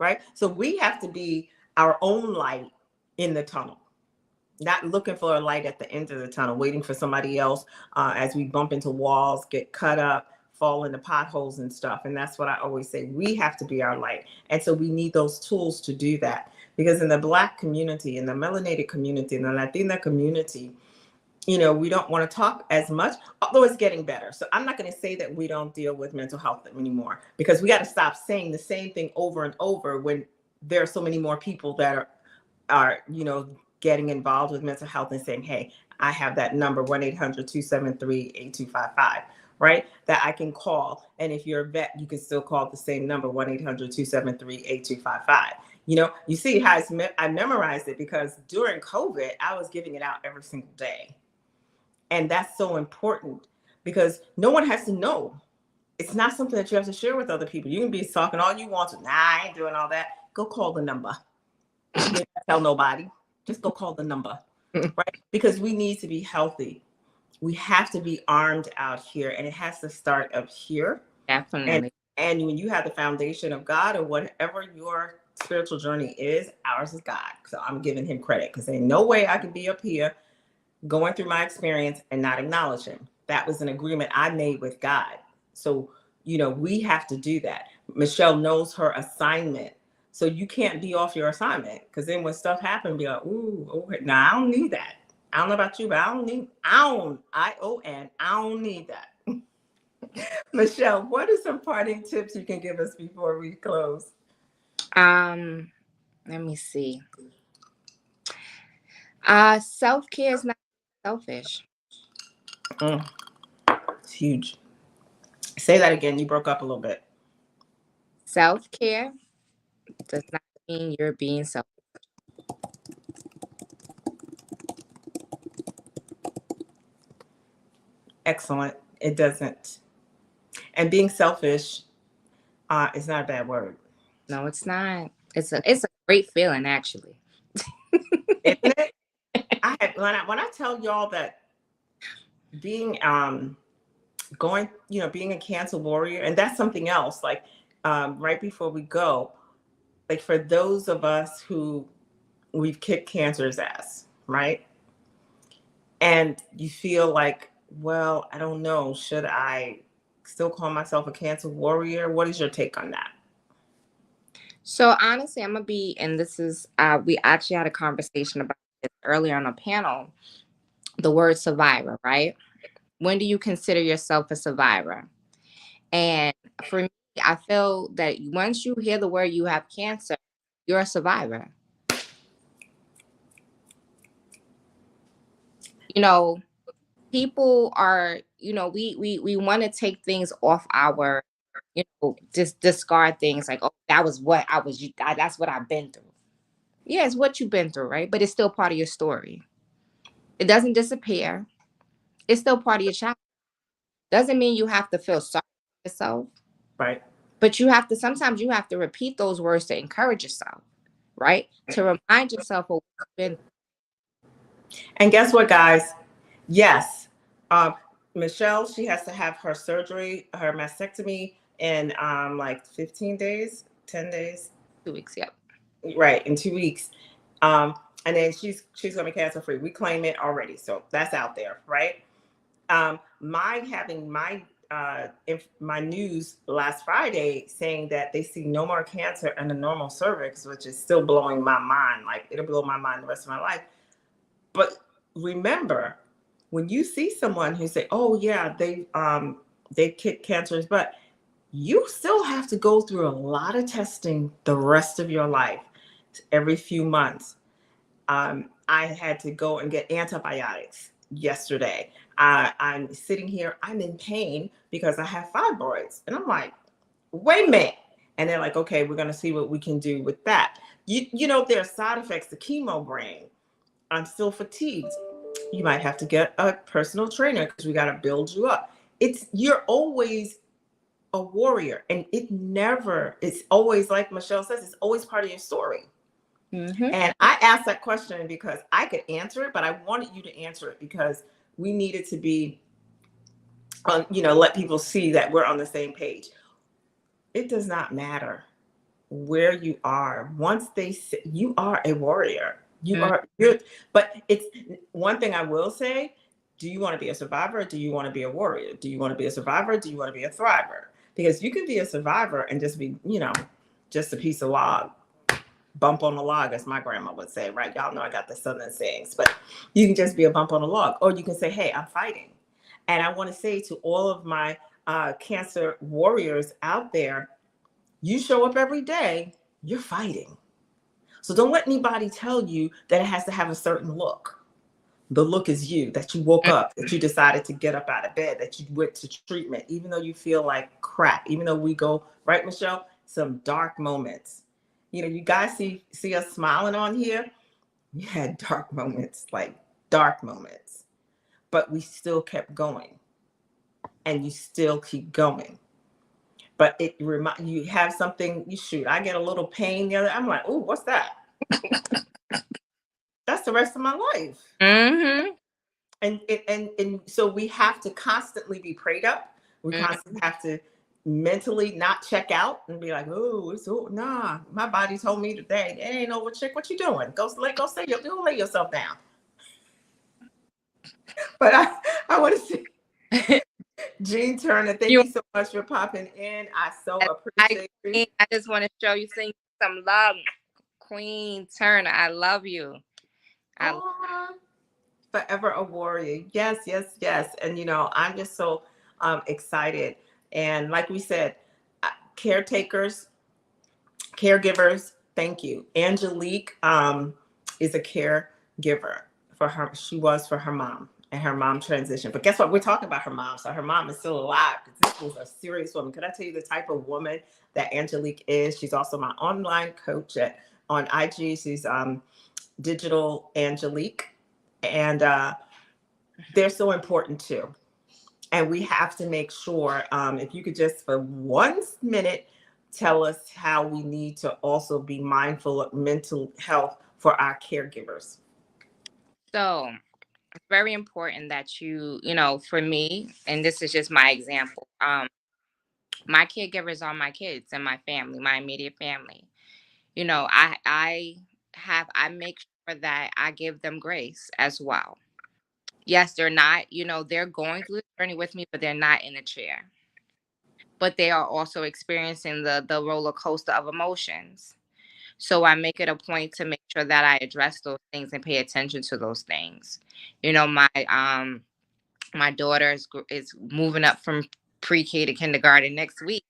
right? So we have to be our own light in the tunnel. Not looking for a light at the end of the tunnel, waiting for somebody else as we bump into walls, get cut up, fall into potholes and stuff. And that's what I always say. We have to be our light. And so we need those tools to do that. Because in the Black community, in the melanated community, in the Latina community, we don't want to talk as much, although it's getting better. So I'm not going to say that we don't deal with mental health anymore, because we got to stop saying the same thing over and over when there are so many more people that are getting involved with mental health and saying, hey, I have that number, 1-800-273-8255, right? That I can call. And if you're a vet, you can still call the same number, 1-800-273-8255. You see how I memorized it, because during COVID, I was giving it out every single day. And that's so important, because no one has to know. It's not something that you have to share with other people. You can be talking all you want to. Nah, I ain't doing all that. Go call the number. Don't tell nobody. Just go call the number, right? Because we need to be healthy. We have to be armed out here, and it has to start up here. Definitely. And when you have the foundation of God, or whatever your spiritual journey is, ours is God. So I'm giving him credit, because there's no way I can be up here going through my experience and not acknowledge him. That was an agreement I made with God. So, we have to do that. Michelle knows her assignment. So you can't be off your assignment, because then when stuff happens, be like, ooh, okay, no, I don't need that. I don't know about you, but I don't need that. Michelle, what are some parting tips you can give us before we close? Um, Let me see. Self-care is not selfish. Mm, it's huge. Say that again. You broke up a little bit. Self-care does not mean you're being selfish. Excellent. It doesn't. And being selfish is not a bad word, No, it's not. It's a great feeling actually. isn't it? When I tell y'all that being going, being a cancer warrior, and that's something else. Like right before we go, like for those of us who we've kicked cancer's ass, right? And you feel like, well, I don't know, should I still call myself a cancer warrior? What is your take on that? So honestly, I'm gonna be, and this is we actually had a conversation about this earlier on a panel. The word survivor, right? When do you consider yourself a survivor? And for me, I feel that once you hear the word you have cancer, you're a survivor. You know, people are, we want to take things off our, just discard things like, oh, that was what I was, that's what I've been through. Yeah, it's what you've been through, right? But it's still part of your story. It doesn't disappear. It's still part of your child. Doesn't mean you have to feel sorry for yourself, Right. but sometimes you have to repeat those words to encourage yourself, right? To remind yourself of what you've been And guess what, guys? Yes. Uh, Michelle, she has to have her surgery, her mastectomy in like 15 days, 10 days. 2 weeks. Yep. Right, in 2 weeks. And then she's gonna be cancer free. We claim it already. So that's out there, right? My having my news last Friday saying that they see no more cancer in the normal cervix, which is still blowing my mind. Like it'll blow my mind the rest of my life. But remember, when you see someone who say, "Oh yeah, they kicked cancer's butt," you still have to go through a lot of testing the rest of your life, every few months. I had to go and get antibiotics yesterday. I'm sitting here, I'm in pain because I have fibroids. And I'm like, wait a minute. And they're like, okay, we're going to see what we can do with that. There are side effects to chemo brain. I'm still fatigued. You might have to get a personal trainer because we got to build you up. You're always a warrior, and it's always, like Michelle says, it's always part of your story. Mm-hmm. And I asked that question because I could answer it, but I wanted you to answer it because we needed to be on, let people see that we're on the same page. It does not matter where you are. Once they say you are a warrior, you are good. But it's one thing I will say: do you want to be a survivor? Or do you want to be a warrior? Do you want to be a survivor? Do you want to be a thriver? Because you can be a survivor and just be, just a piece of log, bump on the log, as my grandma would say, right? Y'all know I got the southern sayings, but you can just be a bump on the log, or you can say, hey, I'm fighting. And I want to say to all of my cancer warriors out there, you show up every day, you're fighting. So don't let anybody tell you that it has to have a certain look. The look is you, that you woke up, that you decided to get up out of bed, that you went to treatment, even though you feel like crap, even though we go, right, Michelle, some dark moments. You guys see us smiling on here. We had dark moments, like dark moments, but we still kept going, and you still keep going. But you have something. You shoot. I get a little pain the other. I'm like, oh, what's that? That's the rest of my life. Mm-hmm. And so we have to constantly be prayed up. We constantly have to mentally not check out and be like, nah, my body told me today, it ain't over, chick. What you doing? Go lay yourself down. But I want to see Jean Turner. Thank You, you so much for popping in. I so I, appreciate you. I just want to show you some love, Queen Turner. I love you. I Aw, forever a warrior. Yes, yes, yes. And I'm just so excited. And like we said, caretakers, caregivers, thank you. Angelique is a caregiver for her. She was for her mom, and her mom transitioned. But guess what? We're talking about her mom. So her mom is still alive. This was a serious woman. Could I tell you the type of woman that Angelique is? She's also my online coach on IG. She's Digital Angelique. And they're so important too. And we have to make sure, if you could just for 1 minute tell us how we need to also be mindful of mental health for our caregivers. So it's very important that you know, for me, and this is just my example, my caregivers are my kids and my family, my immediate family. You know, I make sure that I give them grace as well. Yes, they're not, you know, they're going through the journey with me, but they're not in a chair. But they are also experiencing the roller coaster of emotions. So I make it a point to make sure that I address those things and pay attention to those things. You know, my daughter is moving up from pre-K to kindergarten next week,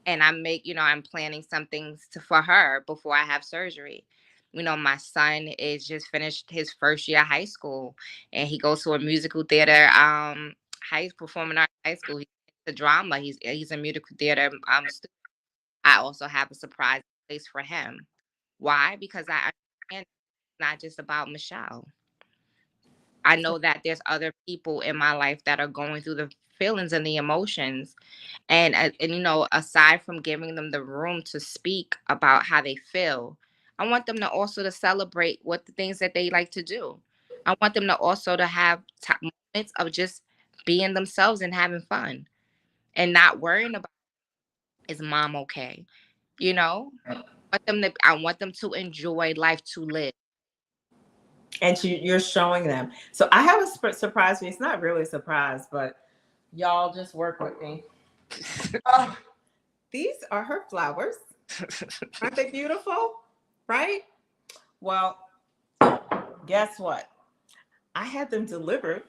and I'm planning something for her before I have surgery. You know, my son is just finished his first year of high school, and he goes to a musical theater high performing arts high school. He's into drama. He's a musical theater student. I also have a surprise place for him. Why? Because I understand it's not just about Michelle. I know that there's other people in my life that are going through the feelings and the emotions. And you know, aside from giving them the room to speak about how they feel, I want them to also to celebrate what the things that they like to do. I want them to also to have moments of just being themselves and having fun and not worrying about, is mom okay? You know, I want them to enjoy life to live. And you're showing them. So I have a surprise for you. It's not really a surprise, but y'all just work with me. Oh, these are her flowers. Aren't they beautiful? Right? Well, guess what? I had them delivered,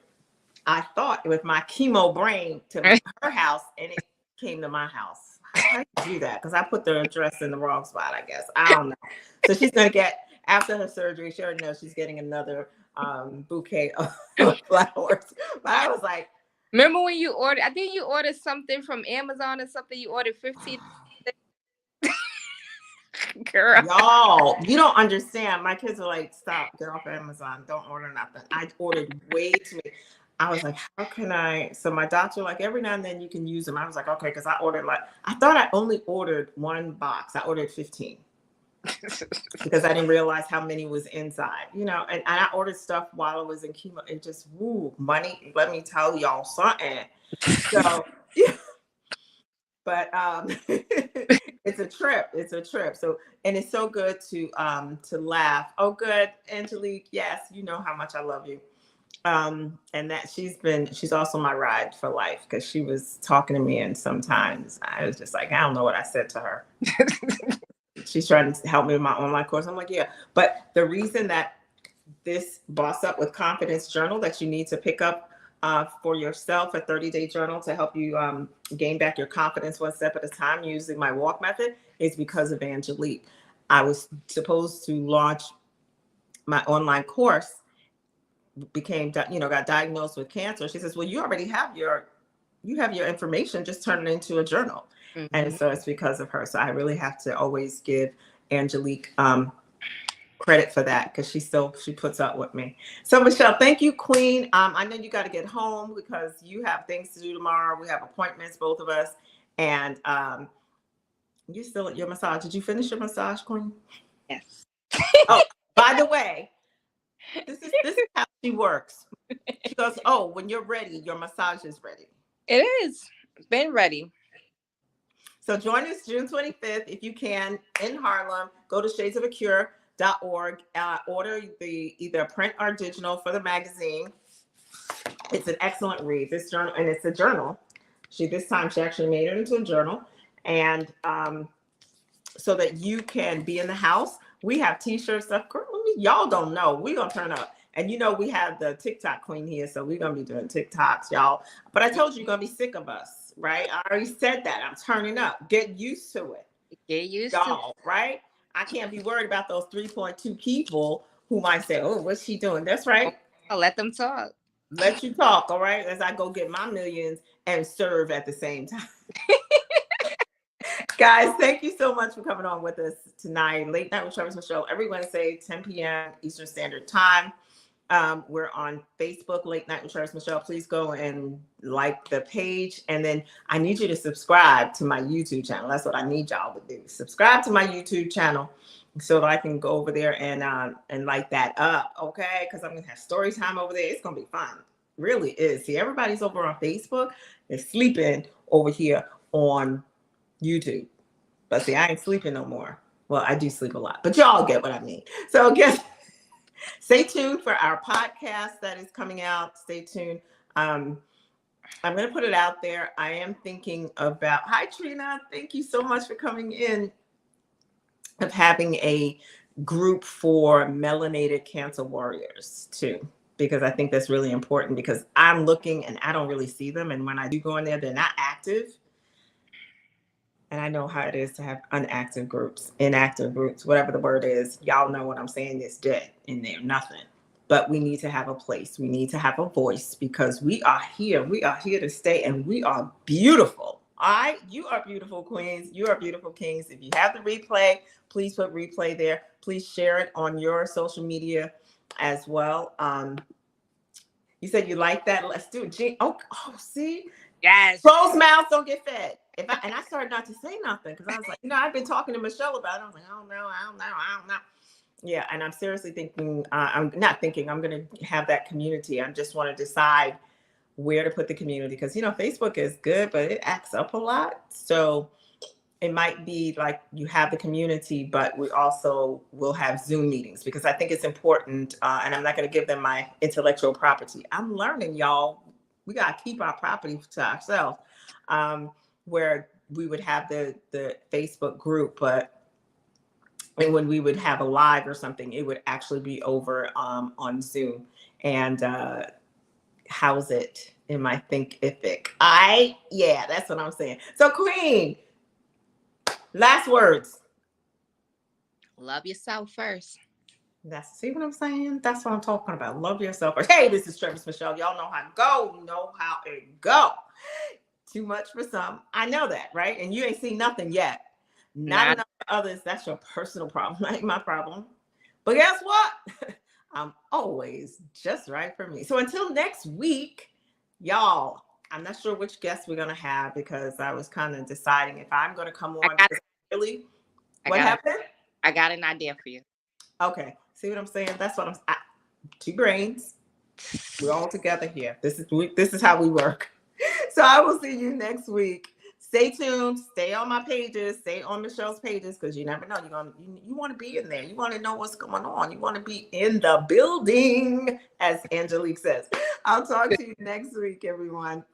I thought, with my chemo brain to her house, and it came to my house. How do you do that? Because I put the address in the wrong spot, I guess. I don't know. So she's going to get, after her surgery, she already knows she's getting another bouquet of flowers. But I was like, remember when you ordered, I think you ordered something from Amazon or something, you ordered 15. Girl. y'all, you don't understand. My kids are like, stop, get off Amazon. Don't order nothing. I ordered way too many. I was like, how can I? So my doctor, like, every now and then you can use them. I was like, okay, because I ordered I thought I only ordered 1 box. I ordered 15 because I didn't realize how many was inside, you know, and I ordered stuff while I was in chemo. It just, woo, money. Let me tell y'all something. So, yeah. But it's a trip. It's a trip. So, and it's so good to laugh. Oh, good, Angelique. Yes, you know how much I love you. And that she's also my ride for life, because she was talking to me, and sometimes I was just like, I don't know what I said to her. She's trying to help me with my online course. I'm like, yeah. But the reason that this Boss Up with Confidence journal that you need to pick up for yourself, a 30-day journal to help you gain back your confidence 1 step at a time using my walk method, is because of Angelique. I was supposed to launch my online course, got diagnosed with cancer. She says, well, you already have your information, just turn it into a journal. Mm-hmm. And so it's because of her. So I really have to always give Angelique credit for that, because she puts up with me. So Michelle, thank you, Queen. I know you got to get home because you have things to do tomorrow. We have appointments, both of us. And you're still at your massage. Did you finish your massage, Queen? Yes. Oh, by the way, this is how she works. She goes, oh, when you're ready, your massage is ready. It is. It's been ready. So join us June 25th, if you can, in Harlem. Go to shadesofacure.org. Order either print or digital for the magazine. It's an excellent read. This journal, and it's a journal. This time she actually made it into a journal, and so that you can be in the house. We have T-shirts, stuff. Y'all don't know. We're gonna turn up. And you know, we have the TikTok queen here, so we're going to be doing TikToks, y'all. But I told you you're going to be sick of us, right? I already said that. I'm turning up. Get used to it. Get used y'all, right? I can't be worried about those 3.2 people who might say, oh, what's she doing? That's right. I'll let them talk. Let you talk, all right? As I go get my millions and serve at the same time. Guys, thank you so much for coming on with us tonight. Late Night with Travis Michelle, every Wednesday, 10 p.m. Eastern Standard Time. We're on Facebook, Late Night with Travis Michelle. Please go and like the page. And then I need you to subscribe to my YouTube channel. That's what I need y'all to do. Subscribe to my YouTube channel so that I can go over there and light that up, okay? Because I'm going to have story time over there. It's going to be fun. It really is. See, everybody's over on Facebook. They're sleeping over here on YouTube. But see, I ain't sleeping no more. Well, I do sleep a lot, but y'all get what I mean. So guess stay tuned for our podcast that is coming out. Stay tuned. I'm going to put it out there. I am thinking about, hi Trina, thank you so much for coming in, of having a group for melanated cancer warriors too, because I think that's really important, because I'm looking and I don't really see them. And when I do go in there, they're not active. And I know how it is to have inactive groups, whatever the word is. Y'all know what I'm saying. It's dead in there, nothing. But we need to have a place. We need to have a voice, because we are here. We are here to stay, and we are beautiful. All right? You are beautiful queens. You are beautiful kings. If you have the replay, please put replay there. Please share it on your social media as well. You said you like that. Let's do it. Oh, see? Yes. Closed mouths don't get fed. And I started not to say nothing, because I was like, I've been talking to Michelle about it. I was like, I don't know. Yeah, and I'm seriously thinking, I'm not thinking I'm going to have that community. I just want to decide where to put the community, because, Facebook is good, but it acts up a lot. So it might be like you have the community, but we also will have Zoom meetings, because I think it's important. And I'm not going to give them my intellectual property. I'm learning, y'all. We got to keep our property to ourselves, where we would have the Facebook group, and when we would have a live or something, it would actually be over on Zoom. And house it in my Thinkific. Yeah, that's what I'm saying. So Queen, last words. Love yourself first. See what I'm saying? That's what I'm talking about. Love yourself first. Hey, this is Travis Michelle. Y'all know how it go. Know how it go. Too much for some. I know that, right? And you ain't seen nothing yet. Not enough for others. That's your personal problem, ain't my problem. But guess what? I'm always just right for me. So until next week, y'all, I'm not sure which guests we're going to have, because I was kind of deciding if I'm going to come on. What happened? I got an idea for you. Okay. See what I'm saying? That's what two brains. We're all together here. This is how we work. So I will see you next week. Stay tuned. Stay on my pages. Stay on Michelle's pages, because you never know. You want to be in there. You want to know what's going on. You want to be in the building, as Angelique says. I'll talk to you next week, everyone.